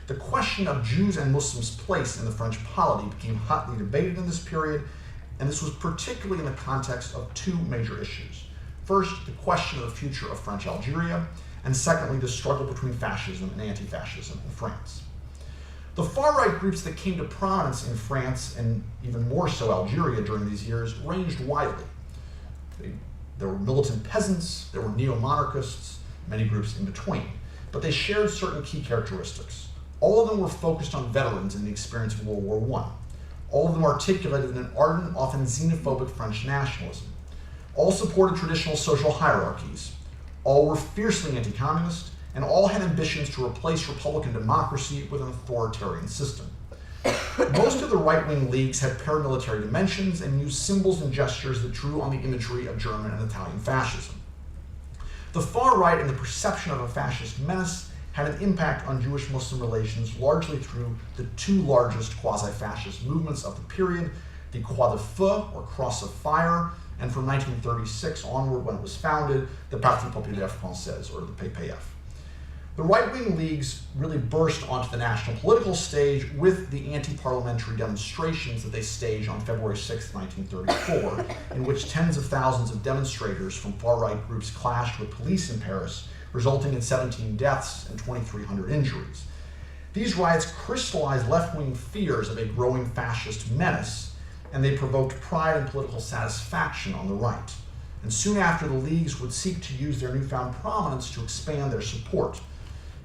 The question of Jews and Muslims' place in the French polity became hotly debated in this period, and this was particularly in the context of two major issues. First, the question of the future of French Algeria, and secondly, the struggle between fascism and anti-fascism in France. The far-right groups that came to prominence in France, and even more so Algeria during these years, ranged widely. There were militant peasants, there were neo-monarchists, many groups in between, but they shared certain key characteristics. All of them were focused on veterans in the experience of World War I. All of them articulated an ardent, often xenophobic French nationalism. All supported traditional social hierarchies. All were fiercely anti-communist, and all had ambitions to replace Republican democracy with an authoritarian system. Most of the right-wing leagues had paramilitary dimensions and used symbols and gestures that drew on the imagery of German and Italian fascism. The far right and the perception of a fascist menace had an impact on Jewish-Muslim relations largely through the two largest quasi-fascist movements of the period, the Croix de Feu, or Cross of Fire, and from 1936 onward, when it was founded, the Parti Populaire Français, or the PPF. The right-wing leagues really burst onto the national political stage with the anti-parliamentary demonstrations that they staged on February 6, 1934, in which tens of thousands of demonstrators from far-right groups clashed with police in Paris, resulting in 17 deaths and 2,300 injuries. These riots crystallized left-wing fears of a growing fascist menace, and they provoked pride and political satisfaction on the right. And soon after, the leagues would seek to use their newfound prominence to expand their support.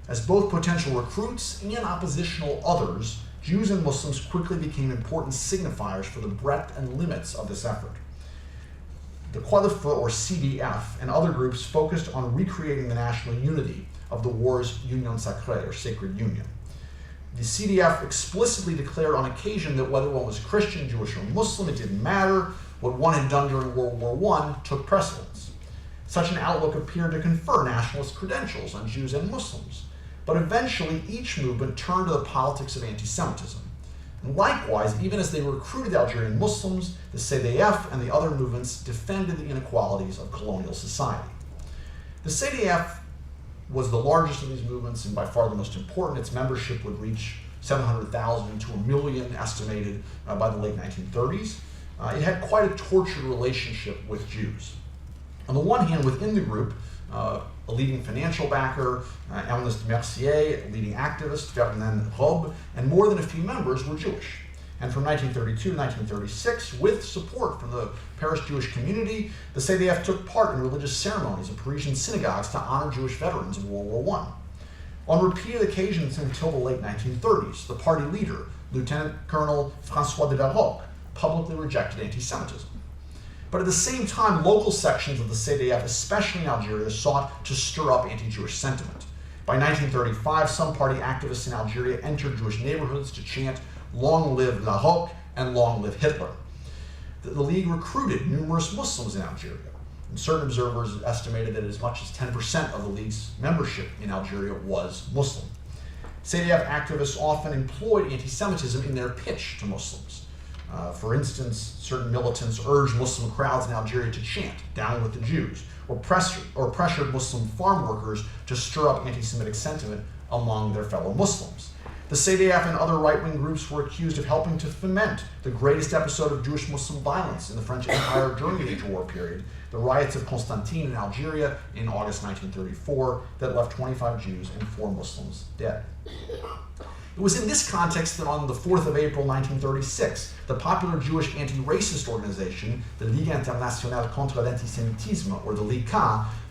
As both potential recruits and oppositional others, Jews and Muslims quickly became important signifiers for the breadth and limits of this effort. The Croix de Feu, or CDF, and other groups focused on recreating the national unity of the war's Union Sacrée, or Sacred Union. The CDF explicitly declared on occasion that whether one was Christian, Jewish, or Muslim, it didn't matter. What one had done during World War I took precedence. Such an outlook appeared to confer nationalist credentials on Jews and Muslims. But eventually, each movement turned to the politics of anti-Semitism. And likewise, even as they recruited Algerian Muslims, the CDF and the other movements defended the inequalities of colonial society. The CDF was the largest of these movements and by far the most important. Its membership would reach 700,000 to 1 million, estimated by the late 1930s. It had quite a tortured relationship with Jews. On the one hand, within the group, a leading financial backer, Ernest Mercier, a leading activist, Ferdinand Robe, and more than a few members were Jewish. And from 1932 to 1936, with support from the Paris Jewish community, the CDF took part in religious ceremonies in Parisian synagogues to honor Jewish veterans of World War I. On repeated occasions until the late 1930s, the party leader, Lieutenant Colonel François de Larocque, publicly rejected anti-Semitism. But at the same time, local sections of the CDF, especially in Algeria, sought to stir up anti-Jewish sentiment. By 1935, some party activists in Algeria entered Jewish neighborhoods to chant, "Long live Larocque" and "Long live Hitler." The League recruited numerous Muslims in Algeria. And certain observers estimated that as much as 10% of the League's membership in Algeria was Muslim. CDF activists often employed anti-Semitism in their pitch to Muslims. For instance, certain militants urged Muslim crowds in Algeria to chant, "Down with the Jews," or pressured Muslim farm workers to stir up anti-Semitic sentiment among their fellow Muslims. The CDF and other right-wing groups were accused of helping to foment the greatest episode of Jewish-Muslim violence in the French Empire during the interwar period, the riots of Constantine in Algeria in August 1934 that left 25 Jews and 4 Muslims dead. It was in this context that on the 4th of April 1936, the popular Jewish anti-racist organization, the Ligue Internationale contre l'Antisémitisme, or the Ligue,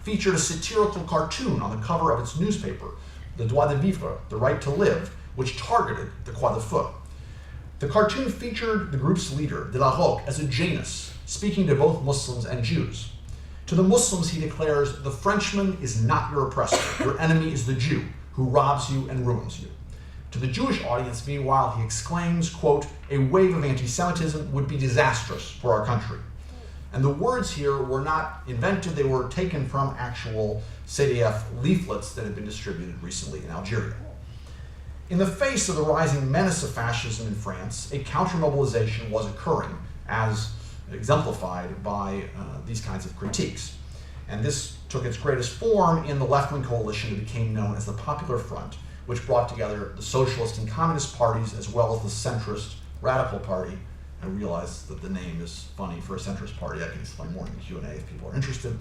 featured a satirical cartoon on the cover of its newspaper, Le Droit de Vivre, the Right to Live, which targeted the Croix de Feu. The cartoon featured the group's leader, de Larocque, as a Janus, speaking to both Muslims and Jews. To the Muslims, he declares, "The Frenchman is not your oppressor. Your enemy is the Jew, who robs you and ruins you." To the Jewish audience, meanwhile, he exclaims, quote, "A wave of anti-Semitism would be disastrous for our country." And the words here were not invented, they were taken from actual CDF leaflets that had been distributed recently in Algeria. In the face of the rising menace of fascism in France, a counter-mobilization was occurring, as exemplified by these kinds of critiques. And this took its greatest form in the left-wing coalition that became known as the Popular Front, which brought together the socialist and communist parties as well as the centrist radical party, I realize that the name is funny for a centrist party. I can explain more in the Q&A if people are interested.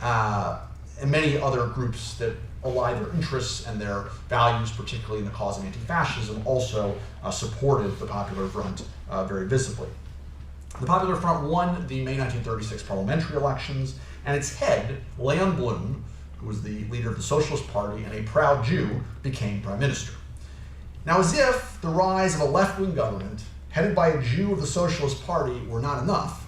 And many other groups that ally their interests and their values, particularly in the cause of anti-fascism, also supported the Popular Front very visibly. The Popular Front won the May 1936 parliamentary elections, and its head, Leon Blum, who was the leader of the Socialist Party and a proud Jew, became prime minister. Now, as if the rise of a left-wing government headed by a Jew of the Socialist Party were not enough,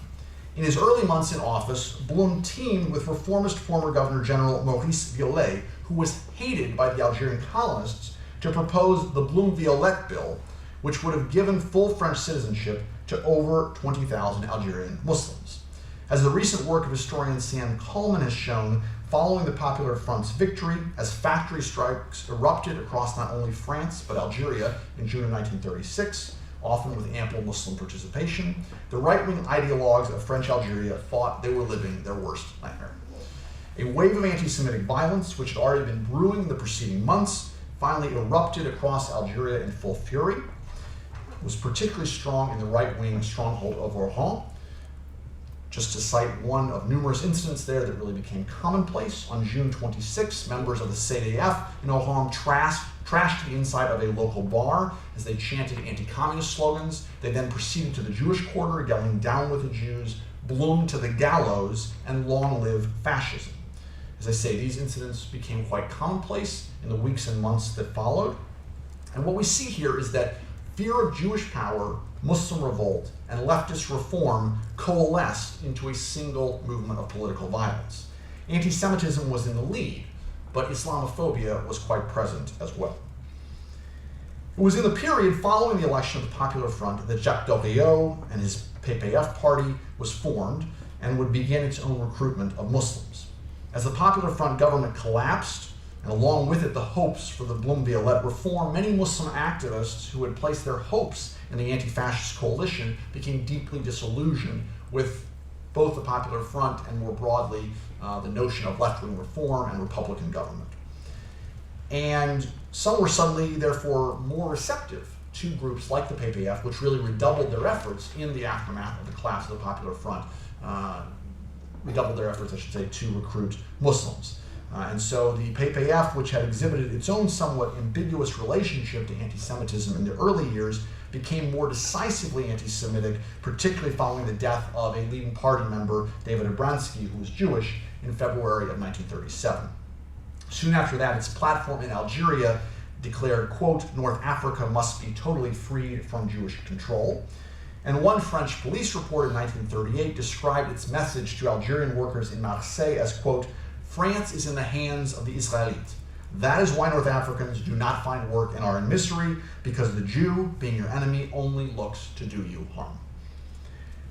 in his early months in office, Blum teamed with reformist former Governor General Maurice Violet, who was hated by the Algerian colonists, to propose the Blum-Violet Bill, which would have given full French citizenship to over 20,000 Algerian Muslims. As the recent work of historian Sam Coleman has shown, following the Popular Front's victory, as factory strikes erupted across not only France but Algeria in June of 1936, often with ample Muslim participation, the right-wing ideologues of French Algeria thought they were living their worst nightmare. A wave of anti-Semitic violence, which had already been brewing in the preceding months, finally erupted across Algeria in full fury. It was particularly strong in the right-wing stronghold of Oran. Just to cite one of numerous incidents there that really became commonplace, on June 26, members of the CDF in Oran trashed the inside of a local bar as they chanted anti-communist slogans. They then proceeded to the Jewish quarter, yelling "Down with the Jews," "Blum to the gallows," and "Long live fascism." As I say, these incidents became quite commonplace in the weeks and months that followed. And what we see here is that fear of Jewish power, Muslim revolt, and leftist reform coalesced into a single movement of political violence. Anti-Semitism was in the lead, but Islamophobia was quite present as well. It was in the period following the election of the Popular Front that Jacques Doriot and his PPF party was formed and would begin its own recruitment of Muslims. As the Popular Front government collapsed, and along with it the hopes for the Blum-Violet reform, many Muslim activists who had placed their hopes in the anti-fascist coalition became deeply disillusioned with both the Popular Front and more broadly the notion of left-wing reform and Republican government. And some were suddenly, therefore, more receptive to groups like the PPF, which really redoubled their efforts in the aftermath of the collapse of the Popular Front, redoubled their efforts, I should say, to recruit Muslims. And so the PPF, which had exhibited its own somewhat ambiguous relationship to anti-Semitism in the early years, became more decisively anti-Semitic, particularly following the death of a leading party member, David Abransky, who was Jewish, in February of 1937. Soon after that, its platform in Algeria declared, quote, "North Africa must be totally freed from Jewish control." And one French police report in 1938 described its message to Algerian workers in Marseille as, quote, "France is in the hands of the Israelites. That is why North Africans do not find work and are in misery, because the Jew, being your enemy, only looks to do you harm."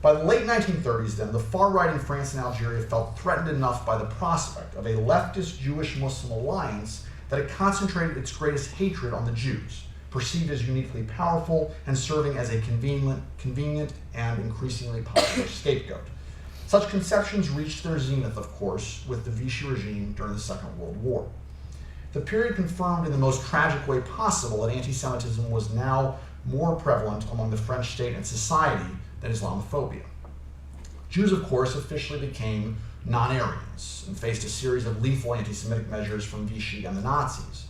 By the late 1930s, then, the far right in France and Algeria felt threatened enough by the prospect of a leftist Jewish-Muslim alliance that it concentrated its greatest hatred on the Jews, perceived as uniquely powerful and serving as a convenient and increasingly popular scapegoat. Such conceptions reached their zenith, of course, with the Vichy regime during the Second World War. The period confirmed in the most tragic way possible that anti-Semitism was now more prevalent among the French state and society than Islamophobia. Jews, of course, officially became non-Aryans and faced a series of lethal anti-Semitic measures from Vichy and the Nazis.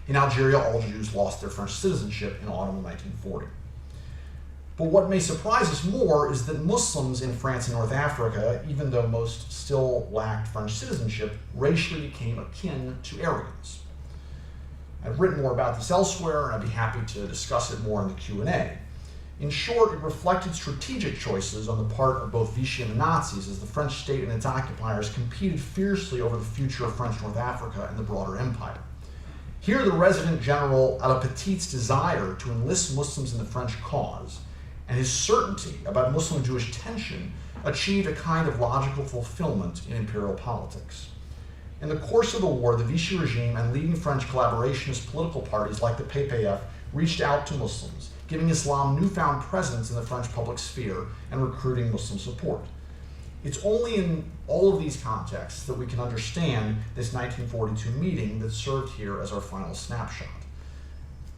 In Algeria, all Jews lost their French citizenship in autumn of 1940. But what may surprise us more is that Muslims in France and North Africa, even though most still lacked French citizenship, racially became akin to Aryans. I've written more about this elsewhere, and I'd be happy to discuss it more in the Q&A. In short, it reflected strategic choices on the part of both Vichy and the Nazis as the French state and its occupiers competed fiercely over the future of French North Africa and the broader empire. Here, the resident general Alapetit's desire to enlist Muslims in the French cause and his certainty about Muslim-Jewish tension achieved a kind of logical fulfillment in imperial politics. In the course of the war, the Vichy regime and leading French collaborationist political parties like the PPF reached out to Muslims, giving Islam newfound presence in the French public sphere and recruiting Muslim support. It's only in all of these contexts that we can understand this 1942 meeting that served here as our final snapshot.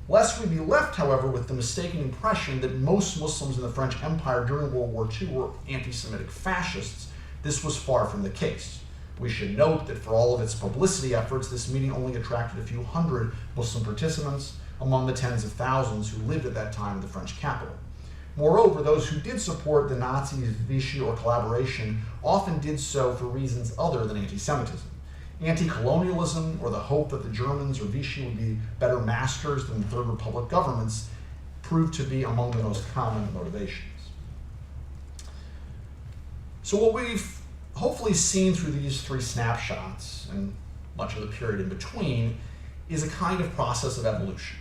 Lest we be left, however, with the mistaken impression that most Muslims in the French Empire during World War II were anti-Semitic fascists, this was far from the case. We should note that for all of its publicity efforts, this meeting only attracted a few hundred Muslim participants among the tens of thousands who lived at that time in the French capital. Moreover, those who did support the Nazis' Vichy or collaboration often did so for reasons other than anti-Semitism. Anti-colonialism, or the hope that the Germans or Vichy would be better masters than the Third Republic governments, proved to be among the most common motivations. So what we've hopefully seen through these three snapshots, and much of the period in between, is a kind of process of evolution.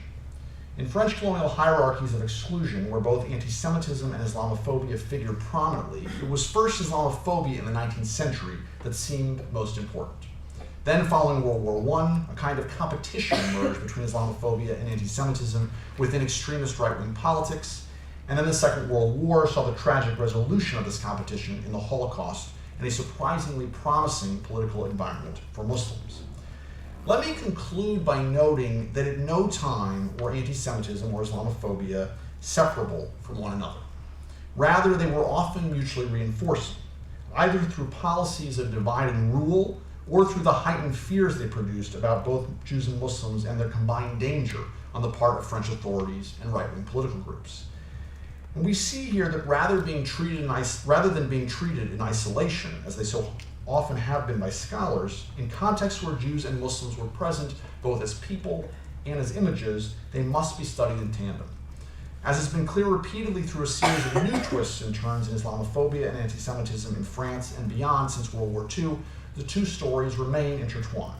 In French colonial hierarchies of exclusion, where both anti-Semitism and Islamophobia figured prominently, it was first Islamophobia in the 19th century that seemed most important. Then, following World War I, a kind of competition emerged between Islamophobia and anti-Semitism within extremist right-wing politics, and then the Second World War saw the tragic resolution of this competition in the Holocaust and a surprisingly promising political environment for Muslims. Let me conclude by noting that at no time were anti-Semitism or Islamophobia separable from one another. Rather, they were often mutually reinforcing, either through policies of divide and rule or through the heightened fears they produced about both Jews and Muslims and their combined danger on the part of French authorities and right-wing political groups. And we see here that rather than being treated in isolation, as they so often have been by scholars, in contexts where Jews and Muslims were present both as people and as images, they must be studied in tandem. As has been clear repeatedly through a series of new twists and turns in Islamophobia and anti-Semitism in France and beyond since World War II, the two stories remain intertwined.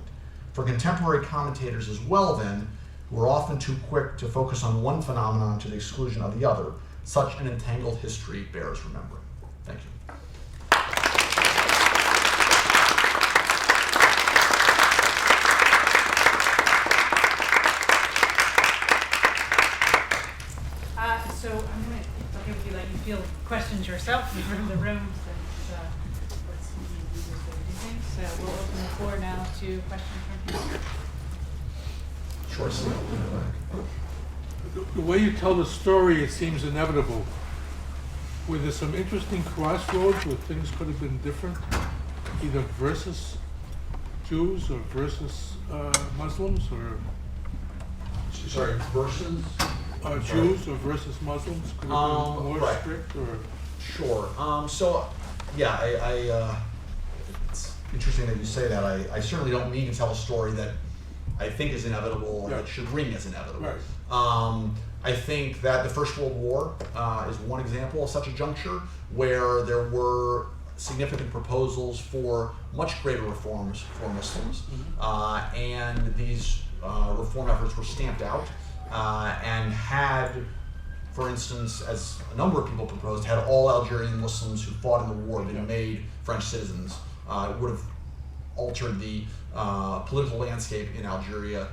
For contemporary commentators as well, then, who are often too quick to focus on one phenomenon to the exclusion of the other, such an entangled history bears remembering. Thank you. So I'm going to okay with you, let you field questions yourself from the room, since what's the easiest way to do things. So we'll open the floor now to questions from people. Sure. The way you tell the story, it seems inevitable. Were there some interesting crossroads where things could have been different, either versus Jews or versus Muslims, or Sorry, versus? Jews or versus Muslims? Could have been more right. strict, or? Sure. It's interesting that you say that. I certainly don't mean to tell a story that I think is inevitable or that should ring as inevitable. Right. I think that the First World War is one example of such a juncture where there were significant proposals for much greater reforms for Muslims, and these reform efforts were stamped out and had, for instance, as a number of people proposed, had all Algerian Muslims who fought in the war been made French citizens, it would have altered the political landscape in Algeria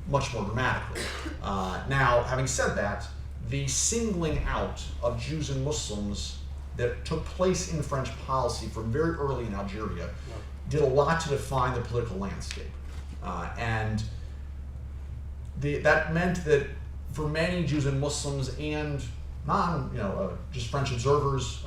much more dramatically. Now, having said that, the singling out of Jews and Muslims that took place in French policy from very early in Algeria did a lot to define the political landscape. And that meant that for many Jews and Muslims and just French observers,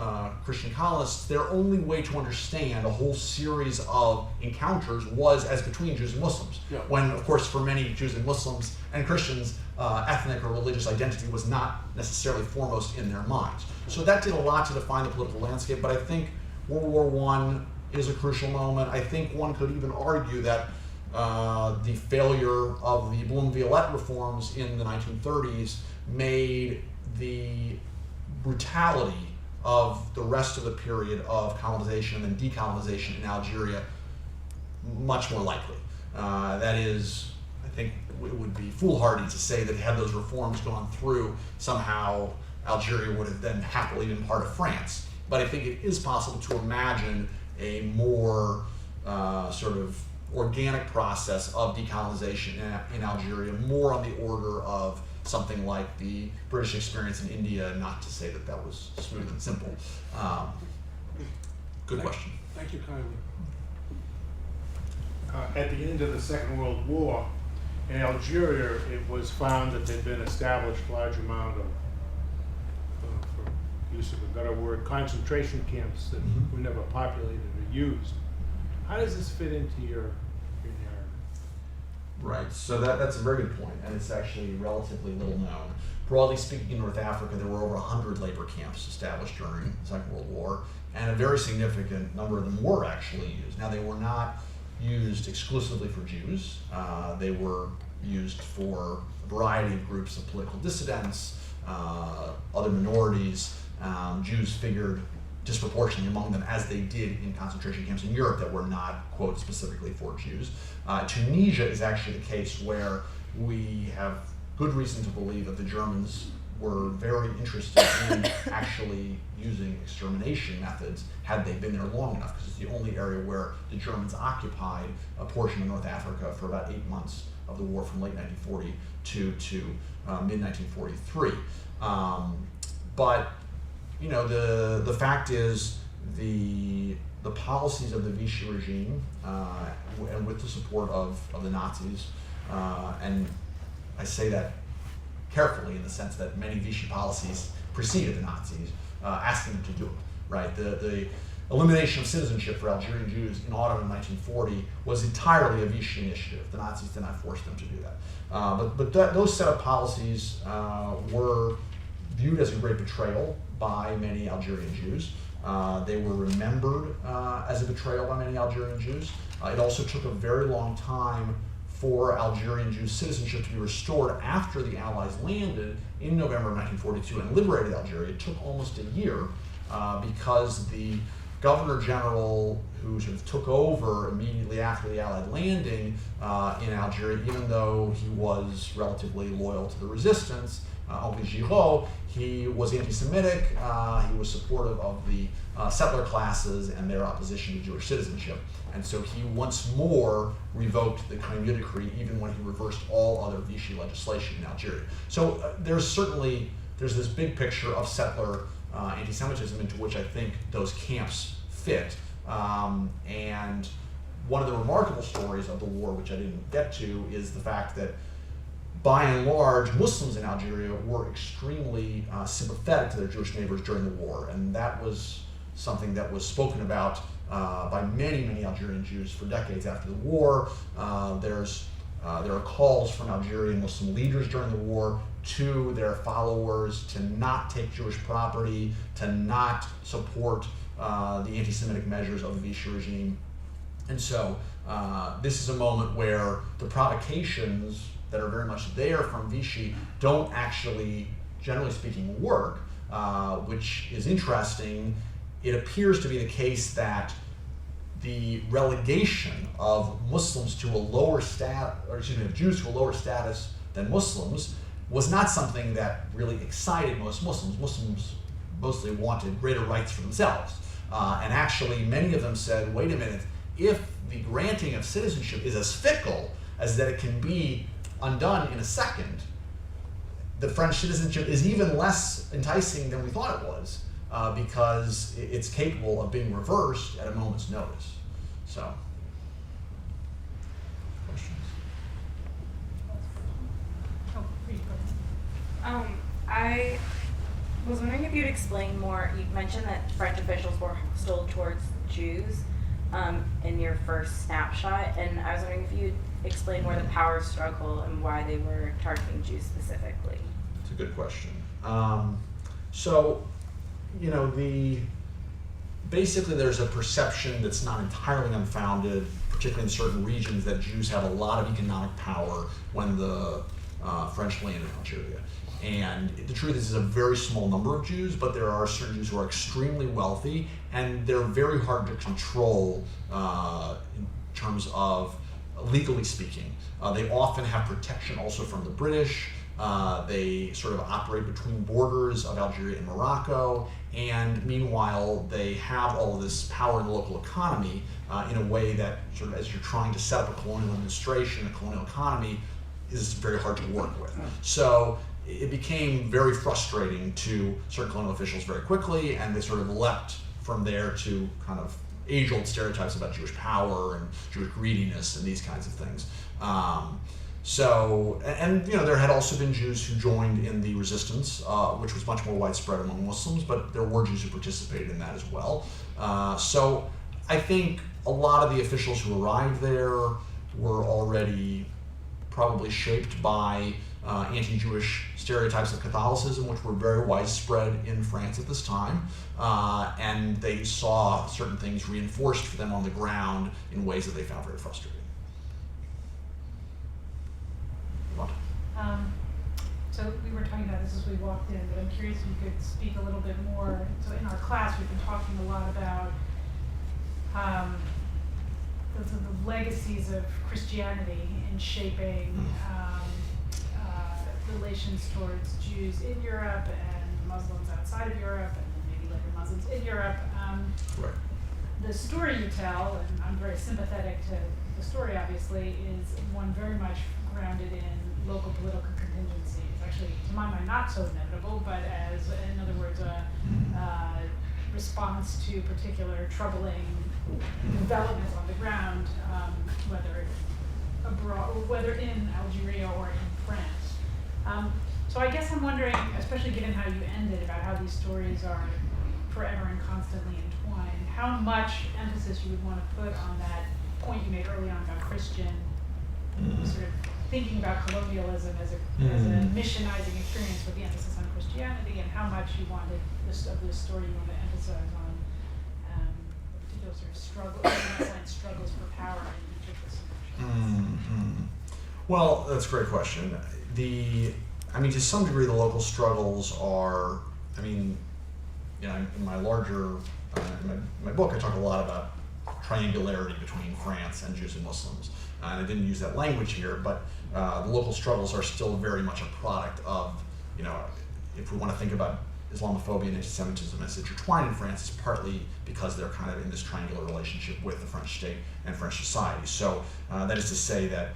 Christian colonists, their only way to understand a whole series of encounters was as between Jews and Muslims. Yeah. When, of course, for many Jews and Muslims and Christians, ethnic or religious identity was not necessarily foremost in their minds. So that did a lot to define the political landscape, but I think World War I is a crucial moment. I think one could even argue that the failure of the Blum-Violette reforms in the 1930s made the brutality of the rest of the period of colonization and then decolonization in Algeria much more likely. That is, I think it would be foolhardy to say that had those reforms gone through, somehow Algeria would have then happily been part of France. But I think it is possible to imagine a more sort of organic process of decolonization in Algeria, more on the order of something like the British experience in India, not to say that that was smooth and simple. Good question. Thank you kindly. At the end of the Second World War, In Algeria, it was found that there'd been established large amount of, for use of a better word, concentration camps that were never populated or used. How does this fit into your narrative? Right, so that's a very good point, and it's actually relatively little known. Broadly speaking, in North Africa, there were over 100 labor camps established during the Second World War, and a very significant number of them were actually used. Now, they were not used exclusively for Jews. They were used for a variety of groups of political dissidents, other minorities. Jews figured disproportionately among them, as they did in concentration camps in Europe that were not, quote, specifically for Jews. Tunisia is actually the case where we have good reason to believe that the Germans were very interested in actually using extermination methods had they been there long enough, because it's the only area where the Germans occupied a portion of North Africa for about 8 months of the war, from late 1940 to mid-1943. But you know, the fact is the policies of the Vichy regime, and with the support of the Nazis, and I say that carefully in the sense that many Vichy policies preceded the Nazis, asking them to do it, right? The elimination of citizenship for Algerian Jews in autumn of 1940 was entirely a Vichy initiative. The Nazis did not force them to do that. But those set of policies were viewed as a great betrayal by many Algerian Jews. They were remembered as a betrayal by many Algerian Jews. It also took a very long time for Algerian Jews' citizenship to be restored after the Allies landed in November of 1942 and liberated Algeria. It took almost a year because the Governor General, who sort of took over immediately after the Allied landing in Algeria, even though he was relatively loyal to the resistance, Henri Giraud, he was anti-Semitic, he was supportive of the settler classes and their opposition to Jewish citizenship. And so he once more revoked the Kremlin decree, even when he reversed all other Vichy legislation in Algeria. So there's this big picture of settler anti-Semitism into which I think those camps fit. And one of the remarkable stories of the war, which I didn't get to, is the fact that by and large, Muslims in Algeria were extremely sympathetic to their Jewish neighbors during the war, and that was something that was spoken about by many, many Algerian Jews for decades after the war. There are calls from Algerian Muslim leaders during the war to their followers to not take Jewish property, to not support the anti-Semitic measures of the Vichy regime. And so this is a moment where the provocations that are very much there from Vichy don't actually, generally speaking, work, which is interesting. It appears to be the case that the relegation of Muslims to a lower Jews to a lower status than Muslims was not something that really excited most Muslims. Muslims mostly wanted greater rights for themselves. And actually, many of them said, wait a minute, if the granting of citizenship is as fickle as that it can be undone in a second, the French citizenship is even less enticing than we thought it was, because it's capable of being reversed at a moment's notice. So, questions? Oh, please go ahead. I was wondering if you'd explain more. You mentioned that French officials were hostile towards Jews in your first snapshot, and I was wondering if you'd explain more the power struggle and why they were targeting Jews specifically. It's a good question. So, you know, basically there's a perception that's not entirely unfounded, particularly in certain regions, that Jews have a lot of economic power when the French landed in Algeria. And the truth is, it's a very small number of Jews, but there are certain Jews who are extremely wealthy, and they're very hard to control in terms of legally speaking. They often have protection also from the British. They sort of operate between borders of Algeria and Morocco, and meanwhile they have all of this power in the local economy in a way that, sort of, as you're trying to set up a colonial administration, a colonial economy, is very hard to work with. So it became very frustrating to certain colonial officials very quickly, and they sort of leapt from there to kind of age-old stereotypes about Jewish power and Jewish greediness and these kinds of things. So, and there had also been Jews who joined in the resistance, which was much more widespread among Muslims, but there were Jews who participated in that as well. So I think a lot of the officials who arrived there were already probably shaped by anti-Jewish stereotypes of Catholicism, which were very widespread in France at this time, and they saw certain things reinforced for them on the ground in ways that they found very frustrating. So we were talking about this as we walked in, but I'm curious if you could speak a little bit more. So in our class, we've been talking a lot about the legacies of Christianity in shaping relations towards Jews in Europe and Muslims outside of Europe, and then maybe later Muslims in Europe. Right. The story you tell, and I'm very sympathetic to the story obviously, is one very much grounded in local political contingencies. Actually, to my mind, not so inevitable, but as, in other words, a response to particular troubling developments on the ground, whether abroad, or whether in Algeria or in France. So I guess I'm wondering, especially given how you ended, about how these stories are forever and constantly entwined, how much emphasis you would want to put on that point you made early on about Christian, sort of thinking about colonialism as a missionizing experience with the emphasis on Christianity, and how much you wanted of this story you want to emphasize on particular sort of struggles for power in each of the solutions. Well, that's a great question. To some degree, the local struggles are, in my larger, in my book, I talk a lot about triangularity between France and Jews and Muslims. And I didn't use that language here, but the local struggles are still very much a product of, if we want to think about Islamophobia and anti-Semitism as intertwined in France, it's partly because they're kind of in this triangular relationship with the French state and French society. So that is to say that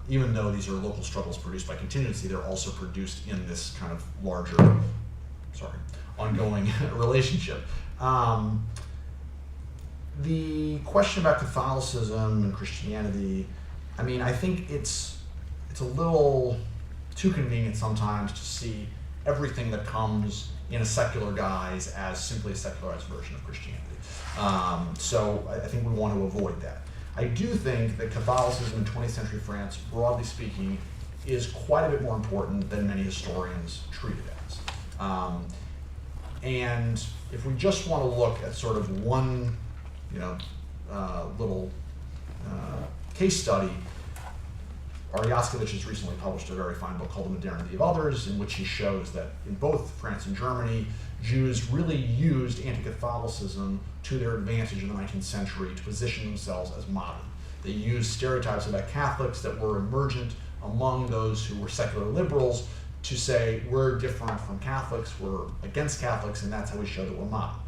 even though these are local struggles produced by contingency, they're also produced in this kind of larger, ongoing relationship. The question about Catholicism and Christianity, I think it's a little too convenient sometimes to see everything that comes in a secular guise as simply a secularized version of Christianity. So I think we want to avoid that. I do think that Catholicism in 20th century France, broadly speaking, is quite a bit more important than many historians treat it as. And if we just want to look at sort of one little case study, Aryaskovich has recently published a very fine book called The Modernity of Others, in which he shows that in both France and Germany, Jews really used anti-Catholicism to their advantage in the 19th century to position themselves as modern. They used stereotypes about Catholics that were emergent among those who were secular liberals to say, we're different from Catholics, we're against Catholics, and that's how we show that we're modern.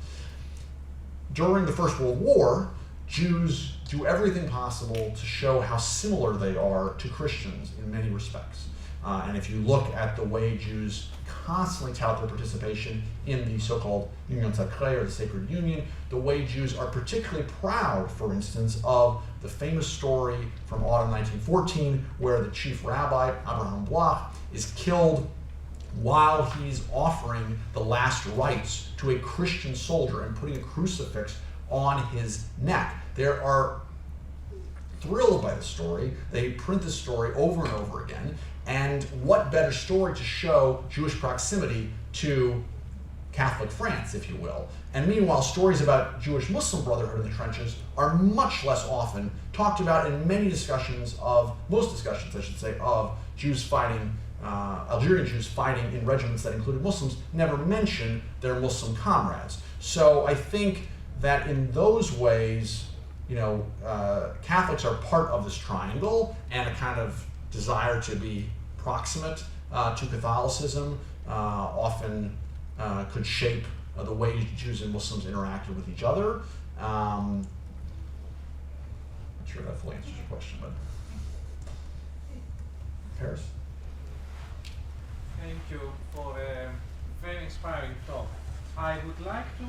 During the First World War, Jews do everything possible to show how similar they are to Christians in many respects. And if you look at the way Jews constantly tout their participation in the so-called Union Sacrée, or the Sacred Union, the way Jews are particularly proud, for instance, of the famous story from autumn 1914, where the chief rabbi, Abraham Bloch, is killed while he's offering the last rites to a Christian soldier and putting a crucifix on his neck. They are thrilled by the story. They print the story over and over again. And what better story to show Jewish proximity to Catholic France, if you will. And meanwhile, stories about Jewish-Muslim brotherhood in the trenches are much less often talked about in most discussions, I should say, of Jews fighting, Algerian Jews fighting in regiments that included Muslims, never mention their Muslim comrades. So I think that in those ways, Catholics are part of this triangle, and a kind of desire to be proximate to Catholicism often could shape the way Jews and Muslims interacted with each other. I'm not sure that fully answers your question, but Paris? Thank you for a very inspiring talk. I would like to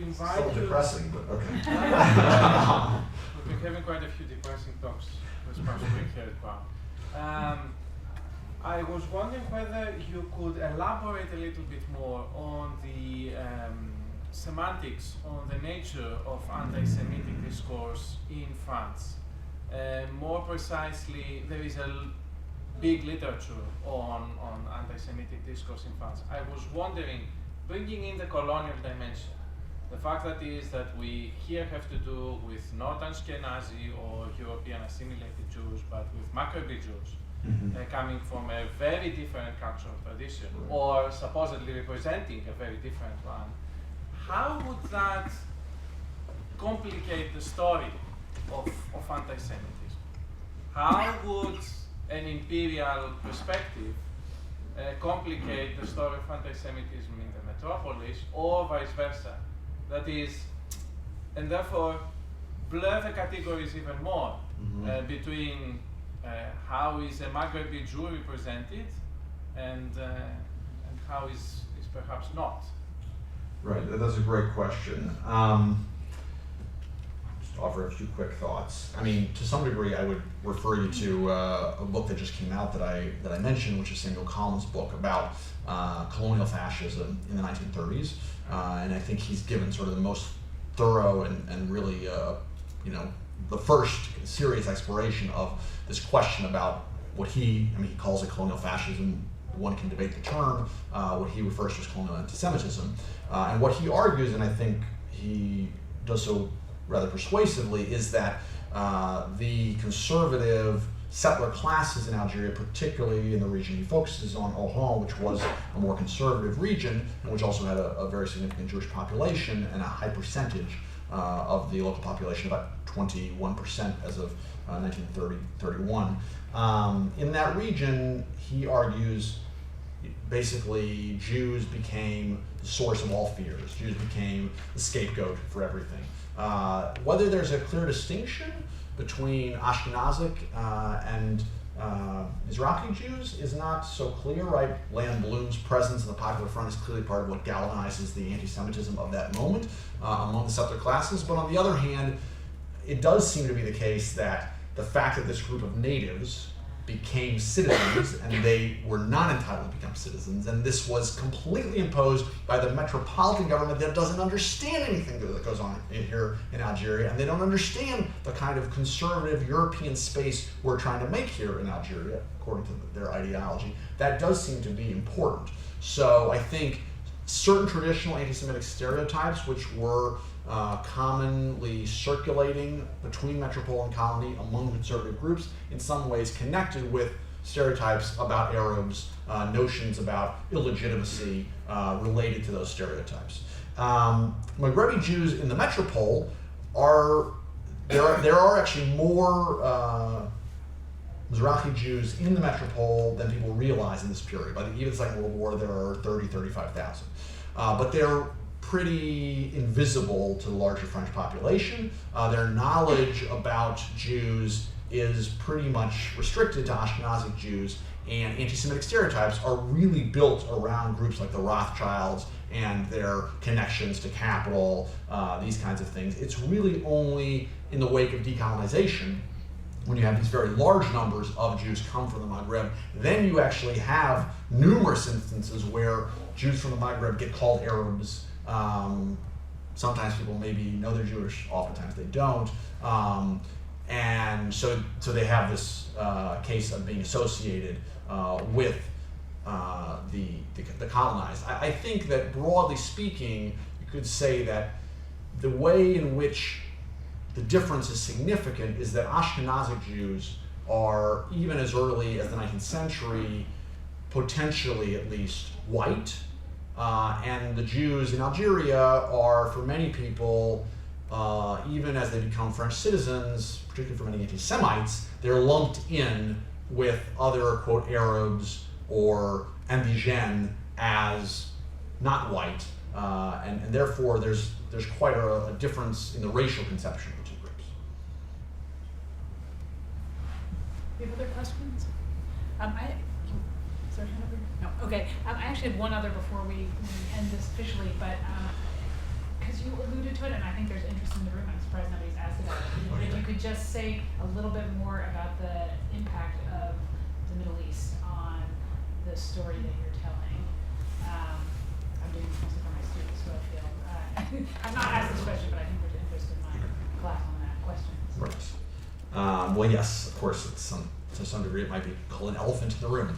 invite So you. depressing, but okay. We've been having quite a few depressing talks this past week here at Brown. I was wondering whether you could elaborate a little bit more on the semantics, on the nature of anti-Semitic discourse in France. More precisely, there is a big literature on anti-Semitic discourse in France. I was wondering, bringing in the colonial dimension, the fact that we here have to do with not Ashkenazi or European assimilated Jews, but with Maghrebi Jews, coming from a very different cultural tradition, or supposedly representing a very different one. How would that complicate the story of anti-Semitism? How would an imperial perspective complicate the story of anti-Semitism in the metropolis, or vice versa? That is, and therefore blur the categories even more between how is a Maghrebi Jew represented and how is perhaps not. Right, that's a great question. Just offer a few quick thoughts. I mean, to some degree, I would refer you to a book that just came out that I mentioned, which is Samuel Collins' book about colonial fascism in the 1930s. And I think he's given sort of the most thorough and really, the first serious exploration of this question about what he calls it colonial fascism. One can debate the term, what he refers to as colonial anti-Semitism. And what he argues, and I think he does so rather persuasively, is that the conservative settler classes in Algeria, particularly in the region he focuses on, Oran, which was a more conservative region, and which also had a very significant Jewish population and a high percentage of the local population, about 21% as of 1930-31. In that region, he argues, basically, Jews became the source of all fears. Jews became the scapegoat for everything. Whether there's a clear distinction between Ashkenazic and Mizrahi Jews is not so clear, right? Leon Blum's presence in the Popular Front is clearly part of what galvanizes the anti-Semitism of that moment among the settler classes. But on the other hand, it does seem to be the case that the fact that this group of natives became citizens and they were not entitled to become citizens, and this was completely imposed by the metropolitan government that doesn't understand anything that goes on here in Algeria, and they don't understand the kind of conservative European space we're trying to make here in Algeria, according to their ideology. That does seem to be important. So I think certain traditional anti-Semitic stereotypes, which were commonly circulating between metropole and colony among conservative groups, in some ways connected with stereotypes about Arabs, notions about illegitimacy related to those stereotypes. Maghrebi Jews in the metropole there are actually more Mizrahi Jews in the metropole than people realize in this period. By even the Second World War, there are 35,000. But they're pretty invisible to the larger French population. Their knowledge about Jews is pretty much restricted to Ashkenazic Jews, and anti-Semitic stereotypes are really built around groups like the Rothschilds and their connections to capital, these kinds of things. It's really only in the wake of decolonization, when you have these very large numbers of Jews come from the Maghreb, then you actually have numerous instances where Jews from the Maghreb get called Arabs. Sometimes people maybe know they're Jewish, oftentimes they don't. And so they have this case of being associated with the colonized. I think that broadly speaking, you could say that the way in which the difference is significant is that Ashkenazic Jews are, even as early as the 19th century, potentially at least white, and the Jews in Algeria are, for many people, even as they become French citizens, particularly for many anti-Semites, they're lumped in with other, quote, Arabs or indigènes as not white, and therefore there's quite a difference in the racial conception of the two groups. Do you have other questions? Is there a hand over here? No. Okay. I actually have one other before we end this officially, but because you alluded to it, and I think there's interest in the room. I'm surprised nobody's asked about it. If you could just say a little bit more about the impact of the Middle East on the story that you're telling. I'm doing this mostly for my students, so I feel I've not asked this question, but I think there's interest in my class on that question. Right. Well, yes, of course, to some degree it might be called an elephant in the room.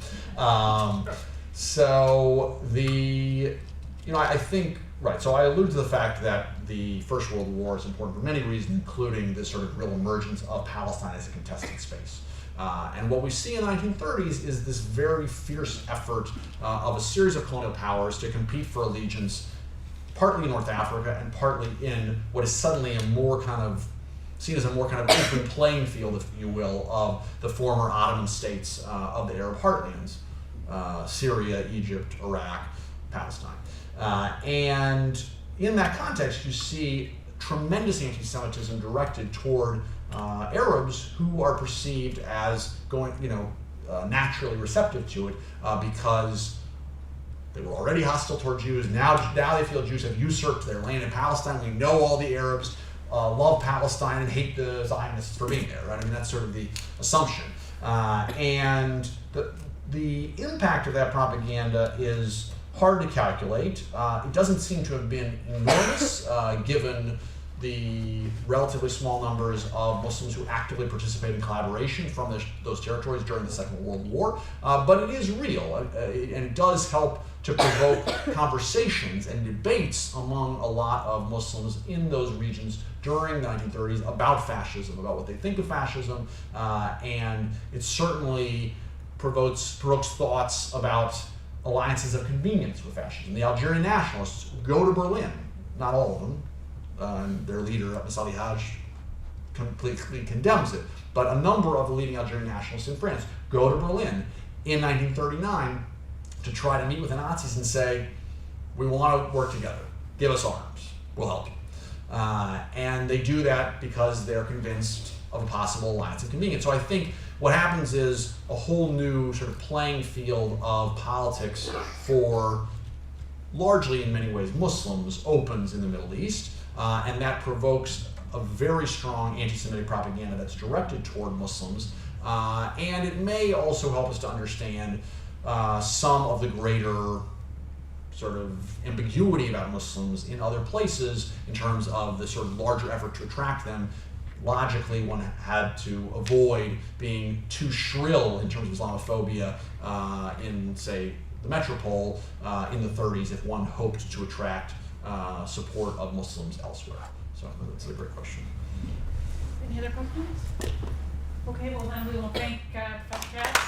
So I think, right, so I allude to the fact that the First World War is important for many reasons, including this sort of real emergence of Palestine as a contested space. And what we see in the 1930s is this very fierce effort of a series of colonial powers to compete for allegiance, partly in North Africa and partly in what is suddenly seen as a more kind of open playing field, if you will, of the former Ottoman states of the Arab heartlands, Syria, Egypt, Iraq, Palestine. And in that context, you see tremendous anti-Semitism directed toward Arabs who are perceived as naturally receptive to it because they were already hostile toward Jews. Now they feel Jews have usurped their land in Palestine. We know all the Arabs love Palestine and hate the Zionists for being there, right? I mean, that's sort of the assumption. And the impact of that propaganda is hard to calculate. It doesn't seem to have been enormous, given the relatively small numbers of Muslims who actively participate in collaboration from those territories during the Second World War. But it is real, and it does help to provoke conversations and debates among a lot of Muslims in those regions during the 1930s about fascism, about what they think of fascism, and it certainly provokes thoughts about alliances of convenience with fascism. The Algerian nationalists go to Berlin, not all of them. Their leader, Masali Haj, completely condemns it. But a number of the leading Algerian nationalists in France go to Berlin in 1939 to try to meet with the Nazis and say, we want to work together. Give us arms. We'll help you. And they do that because they're convinced of a possible alliance of convenience. So I think what happens is a whole new sort of playing field of politics for largely in many ways Muslims opens in the Middle East, and that provokes a very strong anti-Semitic propaganda that's directed toward Muslims, and it may also help us to understand some of the greater sort of ambiguity about Muslims in other places in terms of the sort of larger effort to attract them. Logically, one had to avoid being too shrill in terms of Islamophobia in, say, the metropole in the 30s if one hoped to attract support of Muslims elsewhere. So that's a great question. Any other questions? Okay, well then we will thank Professor Katz.